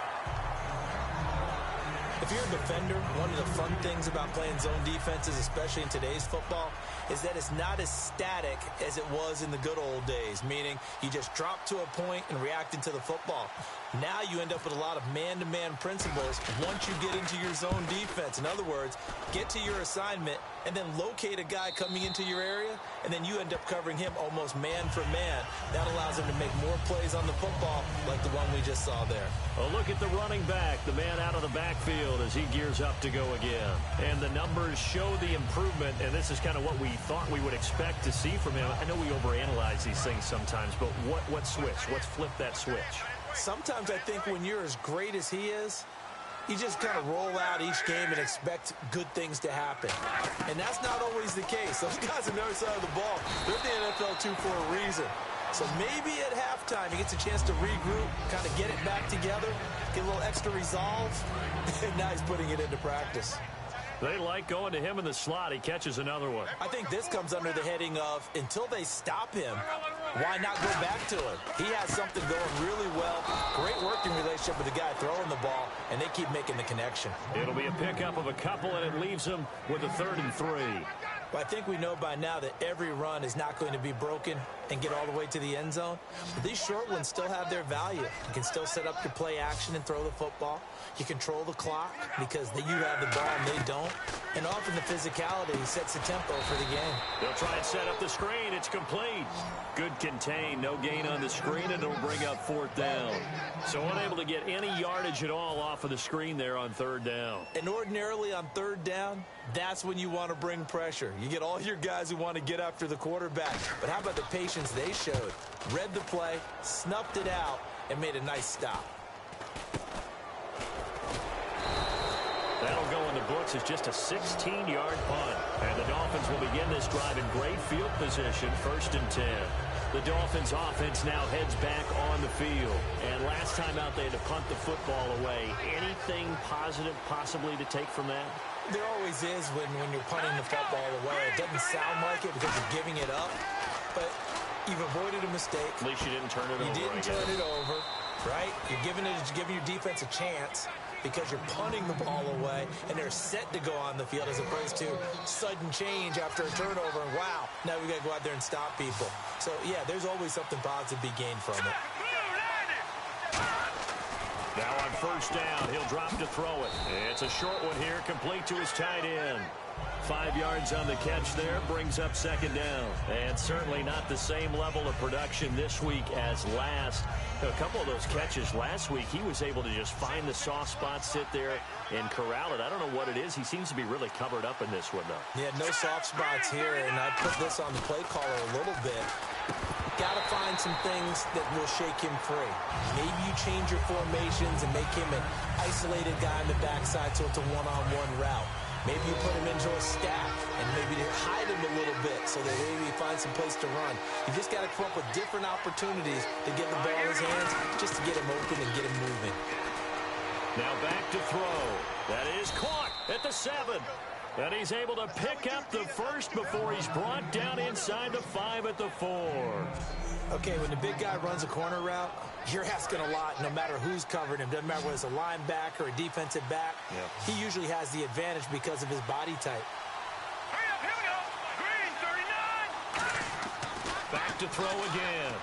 If you're a defender, one of the fun things about playing zone defenses, especially in today's football, is that it's not as static as it was in the good old days, meaning you just drop to a point and react into the football. Now you end up with a lot of man-to-man principles once you get into your zone defense. In other words, get to your assignment and then locate a guy coming into your area, and then you end up covering him almost man for man. That allows him to make more plays on the football like the one we just saw there. A look at the running back, the man out of the backfield as he gears up to go again. And the numbers show the improvement, and this is kind of what we thought we would expect to see from him. I know we overanalyze these things sometimes, but what switch? What's flip that switch? Sometimes I think when you're as great as he is, you just kind of roll out each game and expect good things to happen. And that's not always the case. Those guys on the other side of the ball, they're in the NFL too for a reason. So maybe at halftime he gets a chance to regroup, kind of get it back together, get a little extra resolve, and now he's putting it into practice. They like going to him in the slot. He catches another one. I think this comes under the heading of, until they stop him, why not go back to him? He has something going really well. Great working relationship with the guy throwing the ball, and they keep making the connection. It'll be a pickup of a couple, and it leaves him with a 3rd and 3. But I think we know by now that every run is not going to be broken and get all the way to the end zone. But these short ones still have their value. You can still set up your play action and throw the football. You control the clock because you have the ball and they don't. And often the physicality sets the tempo for the game. They'll try and set up the screen. It's complete. Good contain. No gain on the screen, and it'll bring up 4th down. So unable to get any yardage at all off of the screen there on 3rd down. And ordinarily on 3rd down, that's when you want to bring pressure. You get all your guys who want to get after the quarterback. But how about the patience they showed? Read the play, snuffed it out, and made a nice stop. That'll go in the books as just a 16-yard punt. And the Dolphins will begin this drive in great field position, 1st and 10. The Dolphins offense now heads back on the field. And last time out, they had to punt the football away. Anything positive possibly to take from that? There always is when you're punting the football away. It doesn't sound like it because you're giving it up. But You've avoided a mistake. At least you didn't turn it over. You didn't turn it over, right? You're giving your defense a chance because you're punting the ball away, and they're set to go on the field as opposed to sudden change after a turnover. And wow, now we got to go out there and stop people. So, yeah, there's always something positive to be gained from it. Now on first down, he'll drop to throw it. It's a short one here, complete to his tight end. 5 yards on the catch there, brings up second down. And certainly not the same level of production this week as last. A couple of those catches last week, he was able to just find the soft spot, sit there, and corral it. I don't know what it is. He seems to be really covered up in this one, though. Yeah, no soft spots here, and I put this on the play caller a little bit. Got to find some things that will shake him free. Maybe you change your formations and make him an isolated guy on the backside so it's a one-on-one route. Maybe you put him into a stack and maybe hide him a little bit so that maybe he finds some place to run. You just got to come up with different opportunities to get the ball in his hands just to get him open and get him moving. Now back to throw. That is caught at the 7. And he's able to pick up the first before he's brought down inside the 5 at the 4. Okay, when the big guy runs a corner route, you're asking a lot no matter who's covering him. Doesn't matter whether it's a linebacker or a defensive back. Yeah. He usually has the advantage because of his body type. Hurry up, here we go. Green, 39. Back to throw again.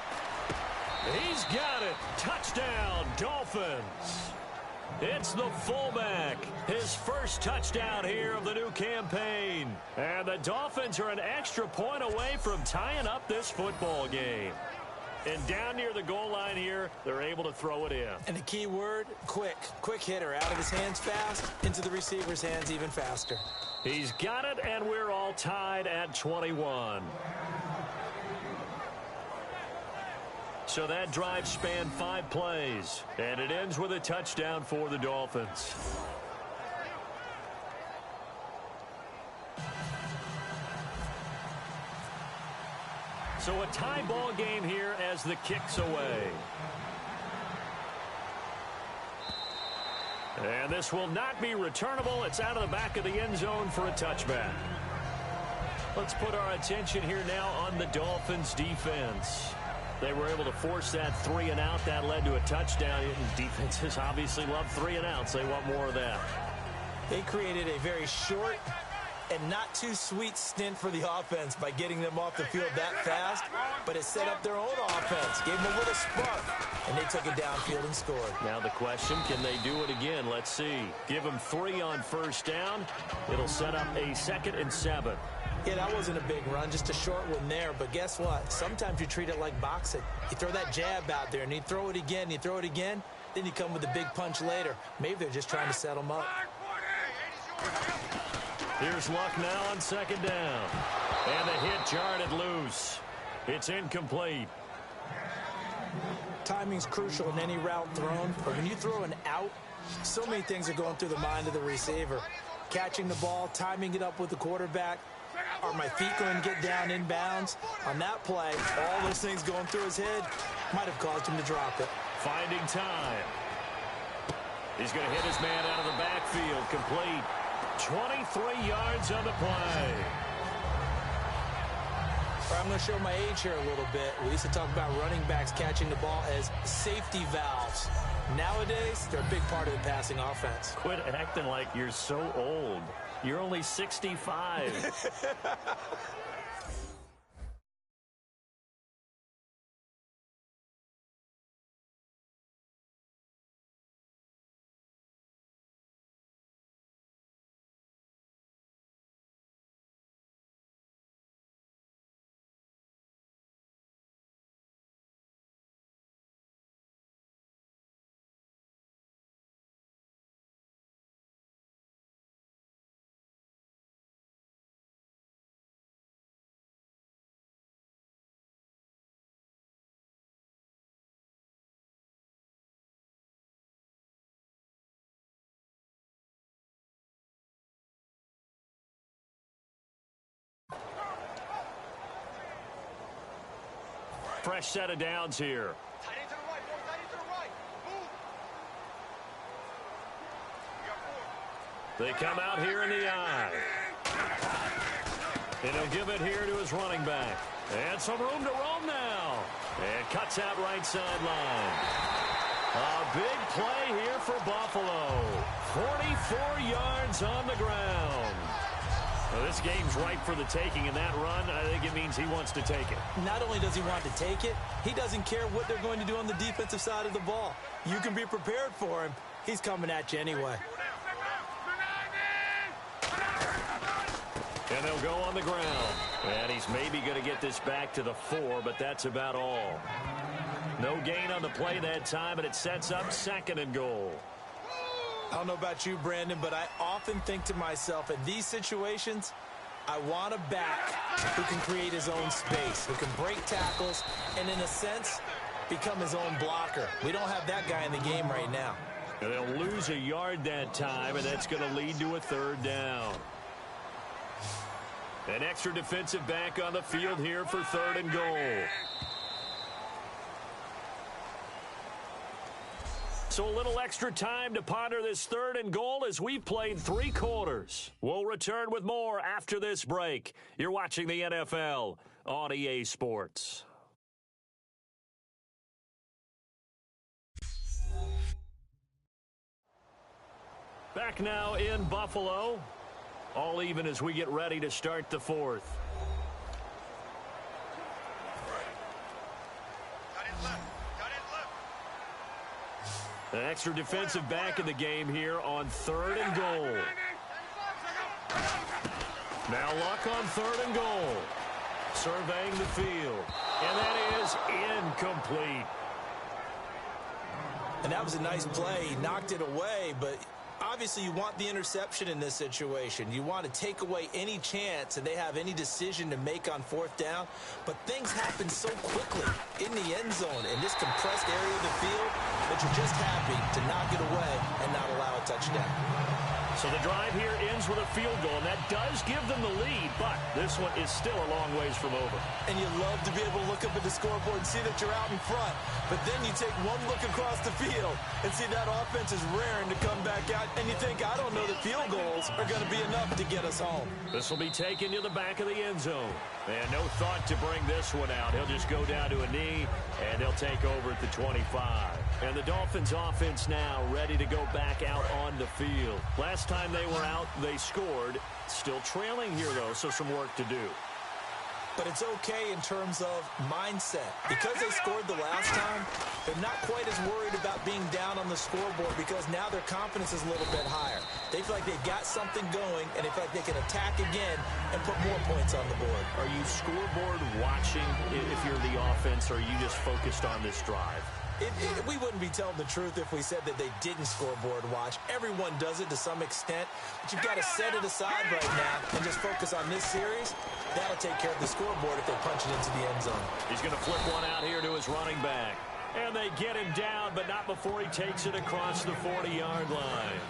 He's got it. Touchdown, Dolphins. It's the fullback. His first touchdown here of the new campaign. And the Dolphins are an extra point away from tying up this football game. And down near the goal line here, they're able to throw it in. And the key word, quick. Quick hitter. Out of his hands fast, into the receiver's hands even faster. He's got it, and we're all tied at 21. So that drive spanned 5 plays, and it ends with a touchdown for the Dolphins. So a tie ball game here as the kick's away. And this will not be returnable. It's out of the back of the end zone for a touchback. Let's put our attention here now on the Dolphins defense. They were able to force that 3 and out. That led to a touchdown. Defenses obviously love 3 and outs. They want more of that. They created a very short and not too sweet stint for the offense by getting them off the field that fast, but it set up their own offense, gave them a little spark, and they took it downfield and scored. Now the question, can they do it again? Let's see. Give them 3 on first down. It'll set up a 2nd and 7. Yeah, that wasn't a big run, just a short one there. But guess what? Sometimes you treat it like boxing. You throw that jab out there, and you throw it again, you throw it again, then you come with a big punch later. Maybe they're just trying to set them up. Here's Luck now on 2nd down. And the hit jarred it loose. It's incomplete. Timing's crucial in any route thrown, but when you throw an out, so many things are going through the mind of the receiver. Catching the ball, timing it up with the quarterback. Are my feet going to get down inbounds? On that play, all those things going through his head might have caused him to drop it. Finding time. He's going to hit his man out of the backfield. Complete. 23 yards on the play. I'm going to show my age here a little bit. We used to talk about running backs catching the ball as safety valves. Nowadays, they're a big part of the passing offense. Quit acting like you're so old. You're only 65. Fresh set of downs here. Tight end to the right, boy. Tight end to the right. Move. They come out here in the eye. And he'll give it here to his running back. And some room to roam now. And cuts out right sideline. A big play here for Buffalo. 44 yards on the ground. Well, this game's ripe for the taking, and that run, I think it means he wants to take it. Not only does he want to take it, he doesn't care what they're going to do on the defensive side of the ball. You can be prepared for him. He's coming at you anyway. And they'll go on the ground. And he's maybe going to get this back to the 4, but that's about all. No gain on the play that time, and it sets up 2nd and goal. I don't know about you, Brandon, but I often think to myself, in these situations, I want a back who can create his own space, who can break tackles, and in a sense, become his own blocker. We don't have that guy in the game right now. And they'll lose a yard that time, and that's going to lead to a 3rd down. An extra defensive back on the field here for 3rd and goal. So a little extra time to ponder this 3rd and goal as we've played 3 quarters. We'll return with more after this break. You're watching the NFL on EA Sports. Back now in Buffalo. All even as we get ready to start the 4th. An extra defensive back in the game here on 3rd and goal. Now Luck on 3rd and goal. Surveying the field. And that is incomplete. And that was a nice play. He knocked it away, but obviously you want the interception in this situation. You want to take away any chance that they have any decision to make on 4th down. But things happen so quickly in the end zone in this compressed area of the field that you're just happy to knock it away and not allow a touchdown. So the drive here ends with a field goal, and that does give them the lead, but this one is still a long ways from over. And you love to be able to look up at the scoreboard and see that you're out in front, but then you take one look across the field and see that offense is raring to come back out, and you think, I don't know that field goals are going to be enough to get us home. This will be taken to the back of the end zone. And no thought to bring this one out. He'll just go down to a knee, and they'll take over at the 25. And the Dolphins offense now ready to go back out on the field. Last time they were out, they scored. Still trailing here, though, so some work to do. But it's okay in terms of mindset. Because they scored the last time, they're not quite as worried about being down on the scoreboard because now their confidence is a little bit higher. They feel like they've got something going, and they feel like they can attack again and put more points on the board. Are you scoreboard watching if you're the offense, or are you just focused on this drive? We wouldn't be telling the truth if we said that they didn't scoreboard watch. Everyone does it to some extent, but you've got to set it aside right now and just focus on this series. That'll take care of the scoreboard if they punch it into the end zone. He's going to flip one out here to his running back. And they get him down, but not before he takes it across the 40-yard line.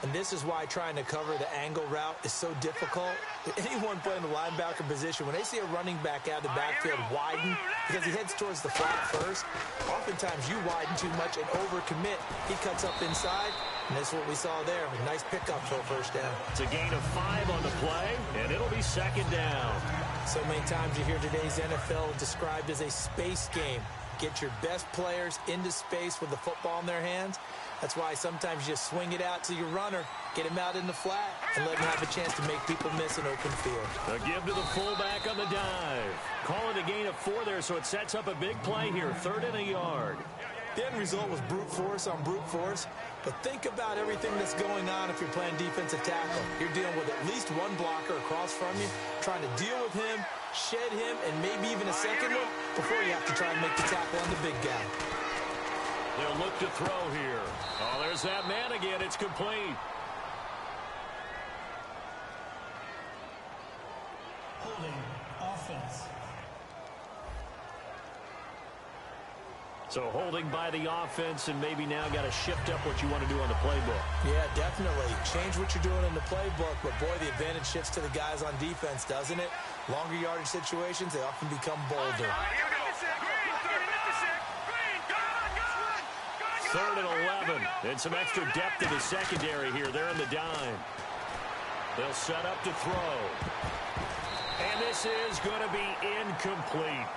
And this is why trying to cover the angle route is so difficult. Anyone playing the linebacker position, when they see a running back out of the backfield widen because he heads towards the flat first, oftentimes you widen too much and overcommit. He cuts up inside, and that's what we saw there. A nice pickup for a 1st down. It's a gain of 5 on the play, and it'll be 2nd down. So many times you hear today's NFL described as a space game. Get your best players into space with the football in their hands. That's why sometimes you just swing it out to your runner, get him out in the flat, and let him have a chance to make people miss an open field. A give to the fullback on the dive. Call it a gain of 4 there, so it sets up a big play here, 3rd and a yard. The end result was brute force on brute force, but think about everything that's going on if you're playing defensive tackle. You're dealing with at least one blocker across from you, trying to deal with him, shed him, and maybe even a second one before you have to try and make the tackle on the big guy. They'll look to throw here. Oh, there's that man again. It's complete. Holding offense. So holding by the offense, and maybe now got to shift up what you want to do on the playbook. Yeah, definitely. Change what you're doing in the playbook, but boy, the advantage shifts to the guys on defense, doesn't it? Longer yardage situations, they often become bolder. 3rd and 11, and some extra depth in the secondary here. They're in the dime. They'll set up to throw. And this is going to be incomplete.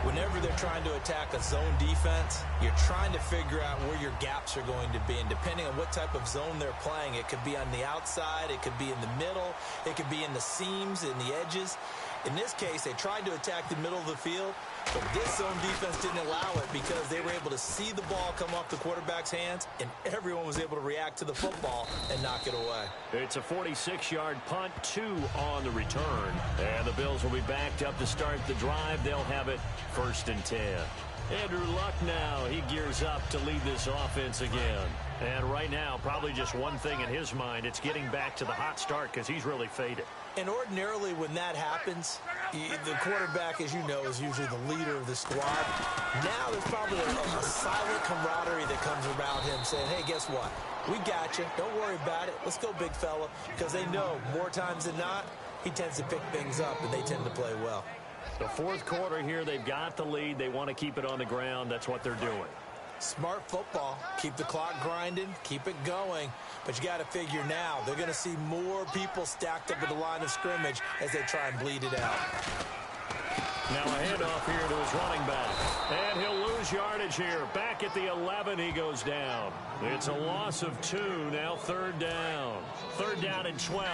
Whenever they're trying to attack a zone defense, you're trying to figure out where your gaps are going to be. And depending on what type of zone they're playing, it could be on the outside, it could be in the middle, it could be in the seams, in the edges. In this case, they tried to attack the middle of the field, but this zone defense didn't allow it because they were able to see the ball come off the quarterback's hands, and everyone was able to react to the football and knock it away. It's a 46-yard punt, 2 on the return. And the Bills will be backed up to start the drive. They'll have it 1st and 10. Andrew Luck now, he gears up to lead this offense again. And right now, probably just one thing in his mind, it's getting back to the hot start because he's really faded. And ordinarily when that happens, the quarterback, as you know, is usually the leader of the squad. Now there's probably a silent camaraderie that comes around him saying, hey, guess what? We got you. Don't worry about it. Let's go, big fella. Because they know more times than not, he tends to pick things up, and they tend to play well. The 4th quarter here, they've got the lead. They want to keep it on the ground. That's what they're doing. Smart football. Keep the clock grinding. Keep it going. But you got to figure now, they're going to see more people stacked up at the line of scrimmage as they try and bleed it out. Now a handoff here to his running back. And he'll lose yardage here. Back at the 11, he goes down. It's a loss of 2, now 3rd down. 3rd down and 12.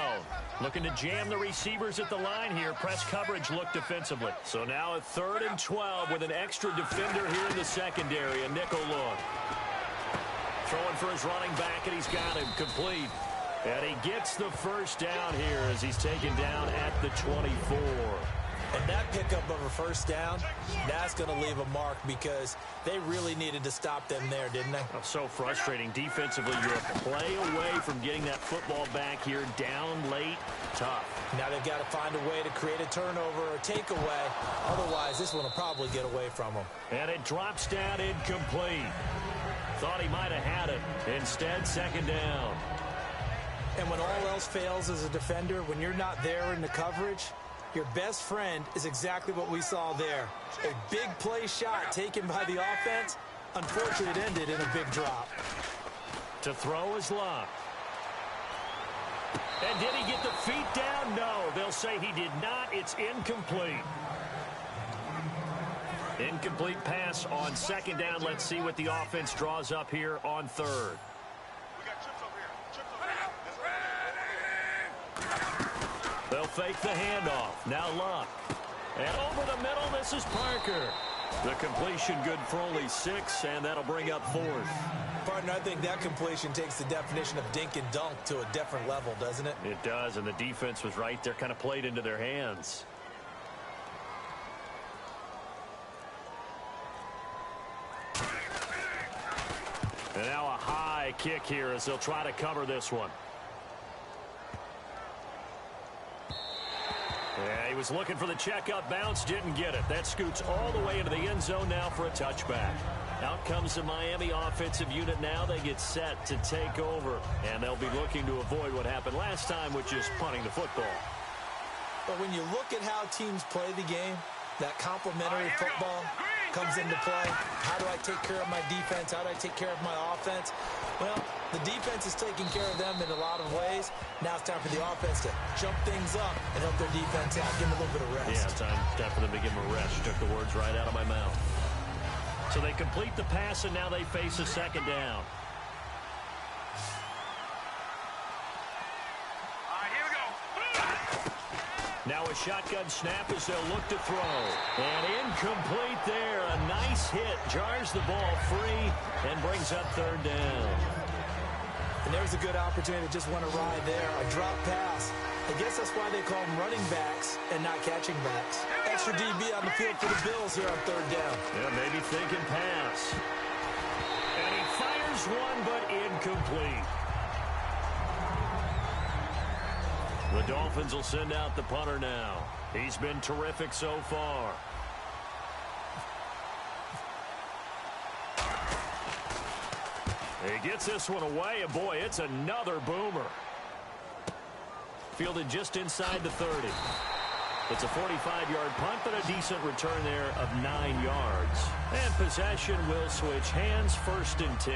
Looking to jam the receivers at the line here. Press coverage look defensively. So now a 3rd and 12 with an extra defender here in the secondary. A nickel look. Throwing for his running back, and he's got him complete. And he gets the 1st down here as he's taken down at the 24. And that pickup of a 1st down, that's going to leave a mark because they really needed to stop them there, didn't they? Oh, so frustrating. Defensively, you're a play away from getting that football back here. Down late, tough. Now they've got to find a way to create a turnover or takeaway. Otherwise, this one will probably get away from them. And it drops down incomplete. Thought he might have had it. Instead, 2nd down. And when all else fails as a defender, when you're not there in the coverage, your best friend is exactly what we saw there. A big play shot taken by the offense. Unfortunately, it ended in a big drop. To throw is Luck. And did he get the feet down? No, they'll say he did not. It's incomplete. Incomplete pass on 2nd down. Let's see what the offense draws up here on 3rd. They'll fake the handoff. Now Luck. And over the middle, this is Parker. The completion good for only 6, and that'll bring up 4th. Partner, I think that completion takes the definition of dink and dunk to a different level, doesn't it? It does, and the defense was right there, kind of played into their hands. And now a high kick here as they'll try to cover this one. Yeah, he was looking for the checkup bounce, didn't get it. That scoots all the way into the end zone now for a touchback. Out comes the Miami offensive unit now. They get set to take over, and they'll be looking to avoid what happened last time, which is punting the football. But when you look at how teams play the game, that complementary football comes into play. How do I take care of my defense? How do I take care of my offense? Well, the defense is taking care of them in a lot of ways. Now it's time for the offense to jump things up and help their defense out. Give them a little bit of rest. Yeah, time for them to give them a rest. You took the words right out of my mouth. So they complete the pass, and now they face a 2nd down. Now a shotgun snap as they'll look to throw. And incomplete there. A nice hit. Jars the ball free and brings up 3rd down. And there's a good opportunity to just want to ride there. A drop pass. I guess that's why they call them running backs and not catching backs. Extra DB on the field for the Bills here on 3rd down. Yeah, maybe thinking pass. And he fires one, but incomplete. The Dolphins will send out the punter now. He's been terrific so far. He gets this one away, and boy, it's another boomer. Fielded just inside the 30. It's a 45-yard punt, but a decent return there of 9 yards. And possession will switch hands, 1st and 10.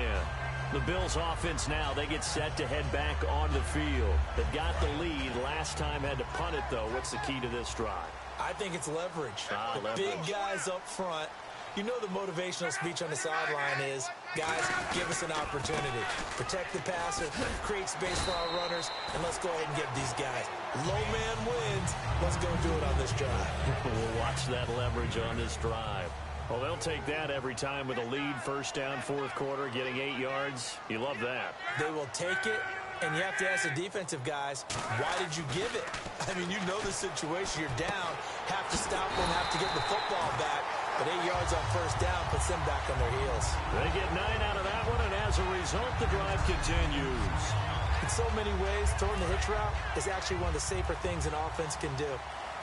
The Bills offense now, they get set to head back on the field. They've got the lead. Last time had to punt it, though. What's the key to this drive? I think it's leverage. Leverage. Big guys up front. You know the motivational speech on the sideline is, guys, give us an opportunity. Protect the passer, create space for our runners, and let's go ahead and get these guys. Low man wins. Let's go do it on this drive. We'll watch that leverage on this drive. Well, they'll take that every time with a lead, first down, fourth quarter, getting 8 yards. You love that. They will take it, and you have to ask the defensive guys, why did you give it? I mean, you know the situation. You're down, have to stop them, have to get the football back. But 8 yards on first down puts them back on their heels. They get 9 out of that one, and as a result, the drive continues. In so many ways, throwing the hitch route is actually one of the safer things an offense can do.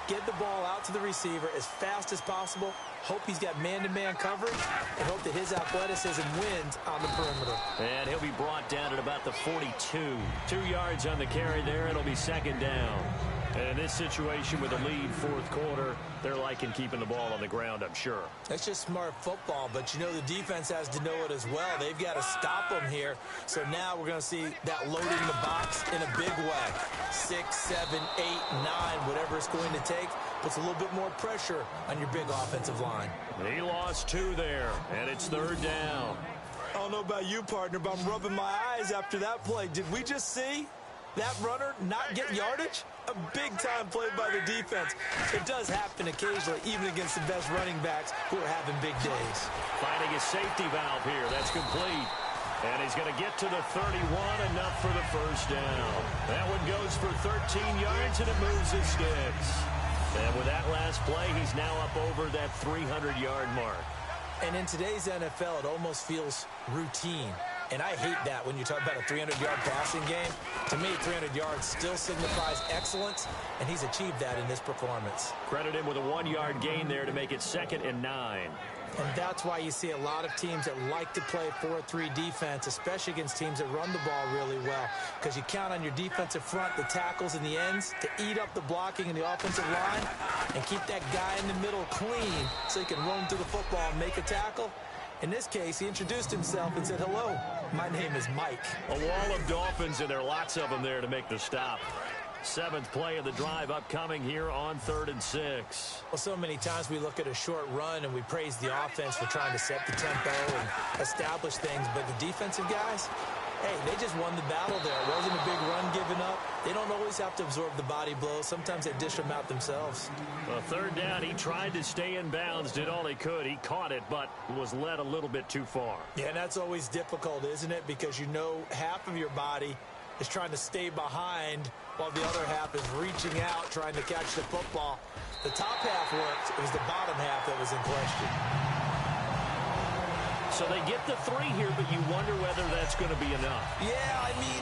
Get the ball out to the receiver as fast as possible, hope he's got man-to-man coverage, and hope that his athleticism wins on the perimeter. And he'll be brought down at about the 42. 2 yards on the carry there. It'll be second down. And in this situation with a lead fourth quarter, they're liking keeping the ball on the ground, I'm sure. That's just smart football, but you know the defense has to know it as well. They've got to stop them here. So now we're going to see that loading the box in a big way. 6, 7, 8, 9, whatever it's going to take, puts a little bit more pressure on your big offensive line. He lost 2 there, and it's third down. I don't know about you, partner, but I'm rubbing my eyes after that play. Did we just see that runner not get yardage? A big-time play by the defense. It does happen occasionally, even against the best running backs who are having big days. Finding a safety valve here. That's complete. And he's going to get to the 31, enough for the first down. That one goes for 13 yards, and it moves his sticks. And with that last play, he's now up over that 300-yard mark. And in today's NFL, it almost feels routine. And I hate that when you talk about a 300-yard passing game. To me, 300 yards still signifies excellence, and he's achieved that in this performance. Credit him with a 1-yard gain there to make it 2nd and 9. And that's why you see a lot of teams that like to play 4-3 defense, especially against teams that run the ball really well, because you count on your defensive front, the tackles and the ends, to eat up the blocking in the offensive line and keep that guy in the middle clean so he can roam through the football and make a tackle. In this case, he introduced himself and said, hello, my name is Mike. A wall of Dolphins, and there are lots of them there to make the stop. 7th play of the drive upcoming here on 3rd and 6. Well, so many times we look at a short run and we praise the offense for trying to set the tempo and establish things, but the defensive guys, hey, they just won the battle there. It wasn't a big run given up. They don't always have to absorb the body blows. Sometimes they dish them out themselves. Well, 3rd down, he tried to stay in bounds, did all he could. He caught it, but was led a little bit too far. Yeah, and that's always difficult, isn't it? Because you know half of your body is trying to stay behind while the other half is reaching out, trying to catch the football. The top half worked. It was the bottom half that was in question. So they get the 3 here, but you wonder whether that's going to be enough. Yeah, I mean,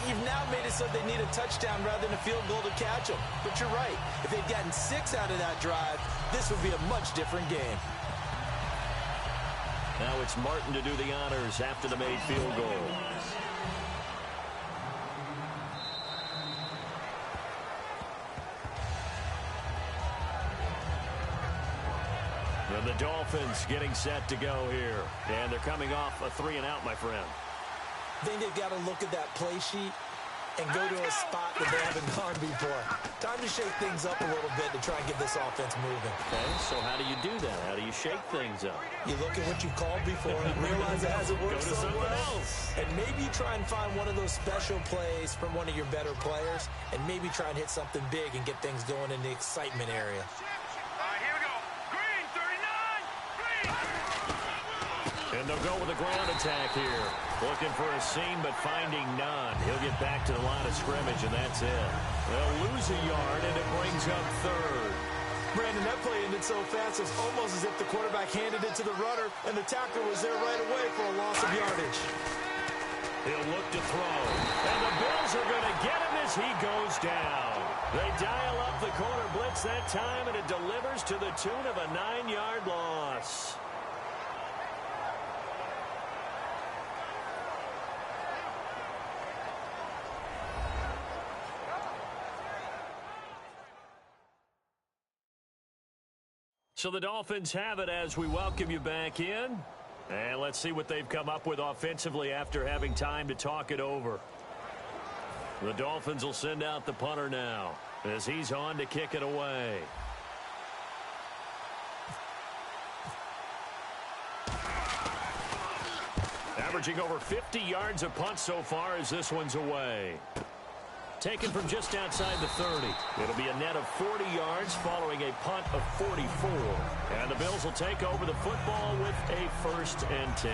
you've now made it so they need a touchdown rather than a field goal to catch them. But you're right. If they'd gotten 6 out of that drive, this would be a much different game. Now it's Martin to do the honors after the made field goal. And the Dolphins getting set to go here. And they're coming off a 3-and-out, my friend. I think they've got to look at that play sheet and go to a spot that they haven't gone before. Time to shake things up a little bit to try and get this offense moving. Okay, so how do you do that? How do you shake things up? You look at what you called before and realize it hasn't worked so well. And maybe you try and find one of those special plays from one of your better players and maybe try and hit something big and get things going in the excitement area. Here we go. Green, 39. Green. And they'll go with a ground attack here. Looking for a seam, but finding none. He'll get back to the line of scrimmage, and that's it. They'll lose a yard, and it brings up 3rd. Brandon, that play ended so fast, it's almost as if the quarterback handed it to the runner, and the tackler was there right away for a loss of yardage. He'll look to throw. And the Bills are going to get him as he goes down. They dial up the corner blitz that time, and it delivers to the tune of a 9-yard loss. So the Dolphins have it as we welcome you back in. And let's see what they've come up with offensively after having time to talk it over. The Dolphins will send out the punter now as he's on to kick it away. Averaging over 50 yards a punt so far as this one's away. Taken from just outside the 30. It'll be a net of 40 yards following a punt of 44. And the Bills will take over the football with a 1st and 10.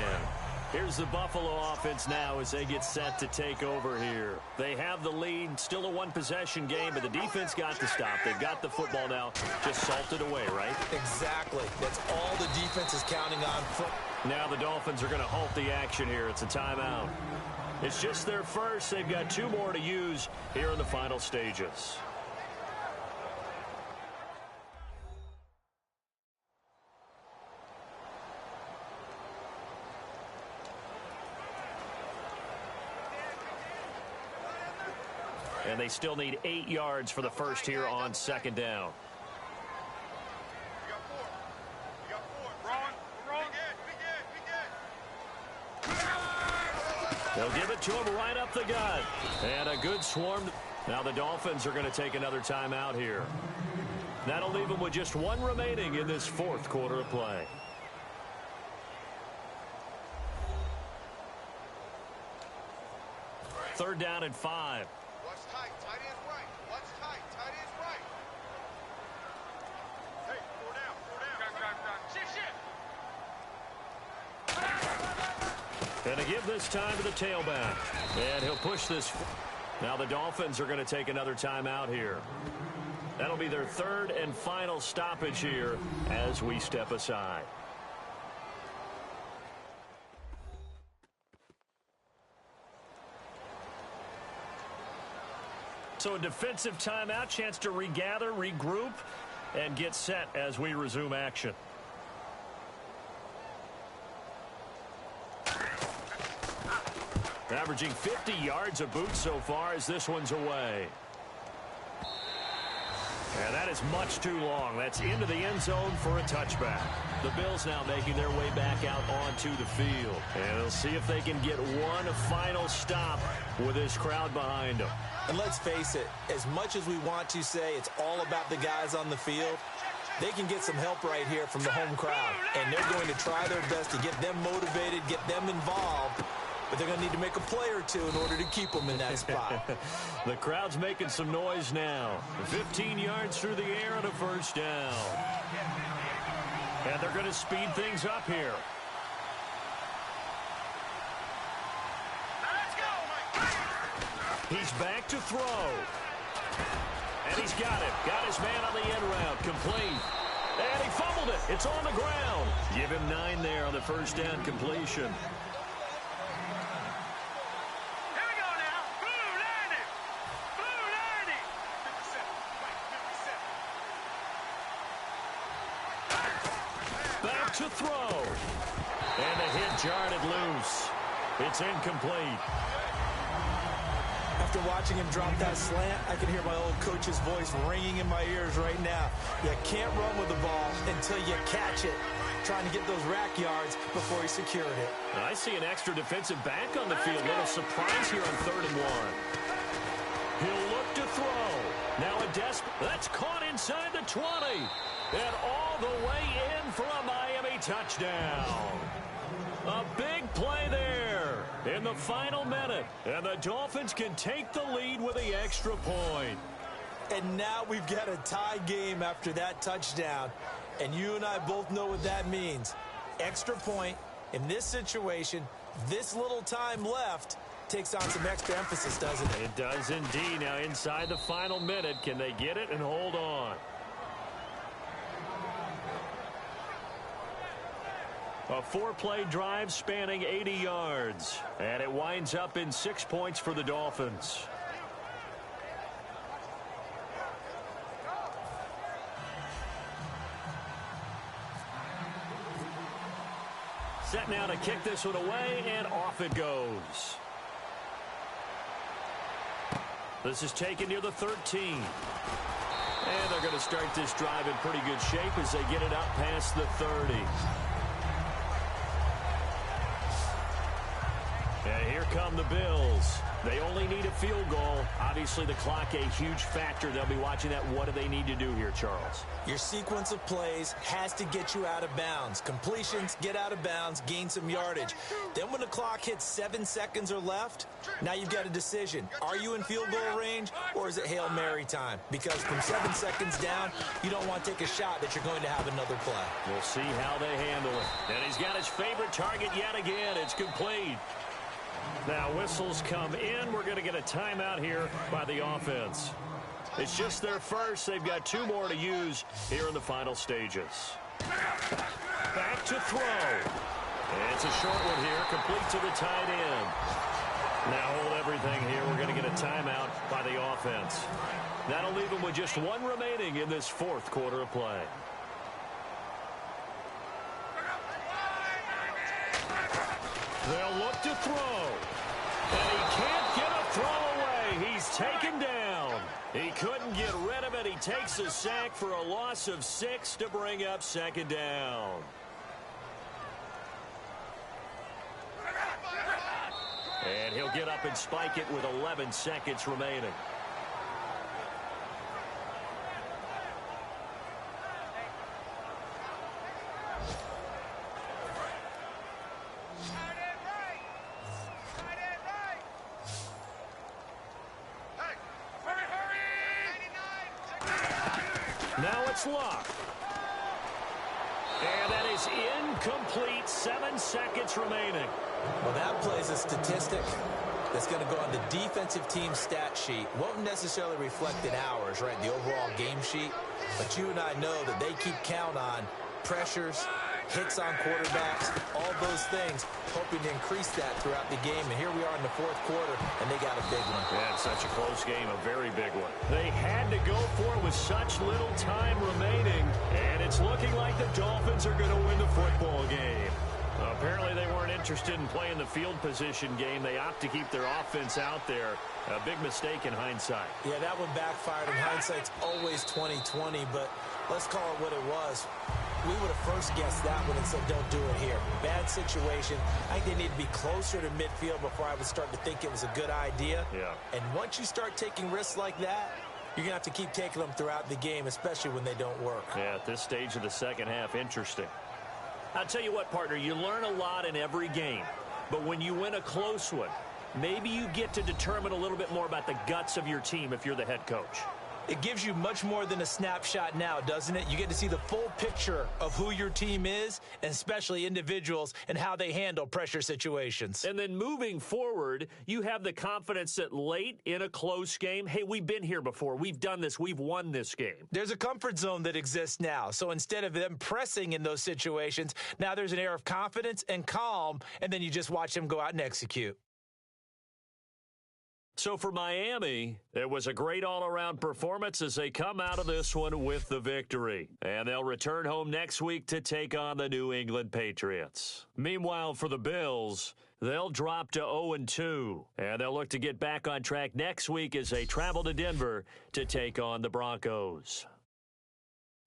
Here's the Buffalo offense now as they get set to take over here. They have the lead, still a one-possession game, but the defense got to stop. They've got the football now, just salted away, right? Exactly. That's all the defense is counting on. Now the Dolphins are going to halt the action here. It's a timeout. It's just their first. They've got 2 more to use here in the final stages. And they still need 8 yards for the first here on 2nd down. They'll give it to him right up the gut. And a good swarm. Now the Dolphins are going to take another timeout here. That'll leave them with just 1 remaining in this 4th quarter of play. Third down and 5. Watch tight. Tight end's right. Watch tight. Tight end's right. Hey, 4 down. 4 down. Shift. And to give this time to the tailback. And he'll push this. Now the Dolphins are going to take another timeout here. That'll be their 3rd and final stoppage here as we step aside. So a defensive timeout, chance to regather, regroup, and get set as we resume action. Averaging 50 yards a boot so far as this one's away. And that is much too long. That's into the end zone for a touchback. The Bills now making their way back out onto the field. And they'll see if they can get one final stop with this crowd behind them. And let's face it, as much as we want to say it's all about the guys on the field, they can get some help right here from the home crowd. And they're going to try their best to get them motivated, get them involved. But they're going to need to make a play or two in order to keep them in that spot. The crowd's making some noise now. 15 yards through the air and a 1st down. And they're going to speed things up here. He's back to throw. And he's got it. Got his man on the end route. Complete. And he fumbled it. It's on the ground. Give him 9 there on the 1st down completion. To throw. And the hit jarred it loose. It's incomplete. After watching him drop that slant, I can hear my old coach's voice ringing in my ears right now. You can't run with the ball until you catch it. Trying to get those rack yards before he secured it. I see an extra defensive back on the field. Little surprise here on 3rd and 1. He'll look to throw. Now a that's caught inside the 20. And all the way in for a Miami touchdown. A big play there in the final minute. And the Dolphins can take the lead with the extra point. And now we've got a tie game after that touchdown. And you and I both know what that means. Extra point in this situation, this little time left, takes on some extra emphasis, doesn't it? It does indeed. Now inside the final minute, can they get it and hold on? A 4-play drive spanning 80 yards. And it winds up in 6 points for the Dolphins. Set now to kick this one away, and off it goes. This is taken near the 13. And they're going to start this drive in pretty good shape as they get it up past the 30. Here come the Bills. They only need a field goal. Obviously, the clock a huge factor. They'll be watching that. What do they need to do here, Charles? Your sequence of plays has to get you out of bounds. Completions, get out of bounds, gain some yardage. Then when the clock hits 7 seconds or left, now you've got a decision. Are you in field goal range, or is it Hail Mary time? Because from 7 seconds down, you don't want to take a shot that you're going to have another play. We'll see how they handle it. And he's got his favorite target yet again. It's complete. Now whistles come in. We're going to get a timeout here by the offense. It's just their first. They've got 2 more to use here in the final stages. Back to throw. And it's a short one here, complete to the tight end. Now hold everything here. We're going to get a timeout by the offense. That'll leave them with just 1 remaining in this 4th quarter of play. They'll look to throw. And he can't get a throw away. He's taken down. He couldn't get rid of it. He takes a sack for a loss of 6 to bring up 2nd down. And he'll get up and spike it with 11 seconds remaining. Now it's Luck. And that is incomplete. 7 seconds remaining. Well, that plays a statistic that's going to go on the defensive team stat sheet. Won't necessarily reflect in hours, right, the overall game sheet. But you and I know that they keep count on pressures, hits on quarterbacks, all those things, hoping to increase that throughout the game. And here we are in the 4th quarter, and they got a big one. Yeah, it's such a close game, a very big one. They had to go for it with such little time remaining, and it's looking like the Dolphins are going to win the football game. Apparently they weren't interested in playing the field position game. They opt to keep their offense out there. A big mistake in hindsight. Yeah, that one backfired. In hindsight's always 20/20, but let's call it what it was. We would have first guessed that one and said, don't do it here. Bad situation. I think they need to be closer to midfield before I would start to think it was a good idea. Yeah. And once you start taking risks like that, you're going to have to keep taking them throughout the game, especially when they don't work. Yeah, at this stage of the second half, interesting. I'll tell you what, partner, you learn a lot in every game. But when you win a close one, maybe you get to determine a little bit more about the guts of your team if you're the head coach. It gives you much more than a snapshot now, doesn't it? You get to see the full picture of who your team is, and especially individuals, and how they handle pressure situations. And then moving forward, you have the confidence that late in a close game, hey, we've been here before. We've done this. We've won this game. There's a comfort zone that exists now. So instead of them pressing in those situations, now there's an air of confidence and calm, and then you just watch them go out and execute. So for Miami, it was a great all-around performance as they come out of this one with the victory. And they'll return home next week to take on the New England Patriots. Meanwhile, for the Bills, they'll drop to 0-2. And they'll look to get back on track next week as they travel to Denver to take on the Broncos.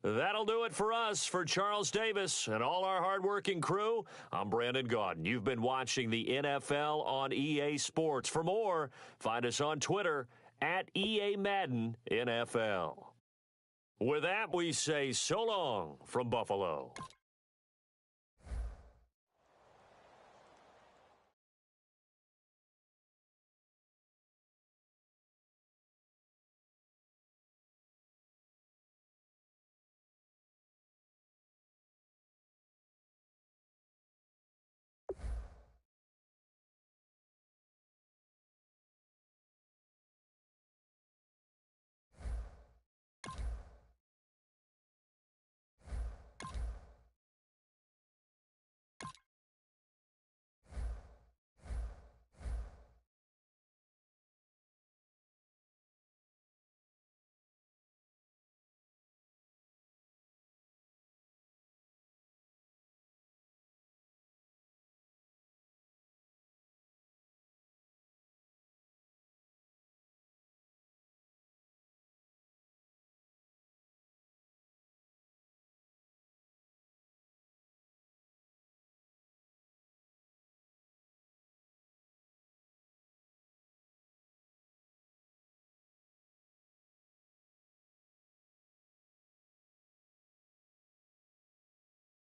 That'll do it for us. For Charles Davis and all our hardworking crew, I'm Brandon Gaudin. You've been watching the NFL on EA Sports. For more, find us on Twitter at EA Madden NFL. With that, we say so long from Buffalo.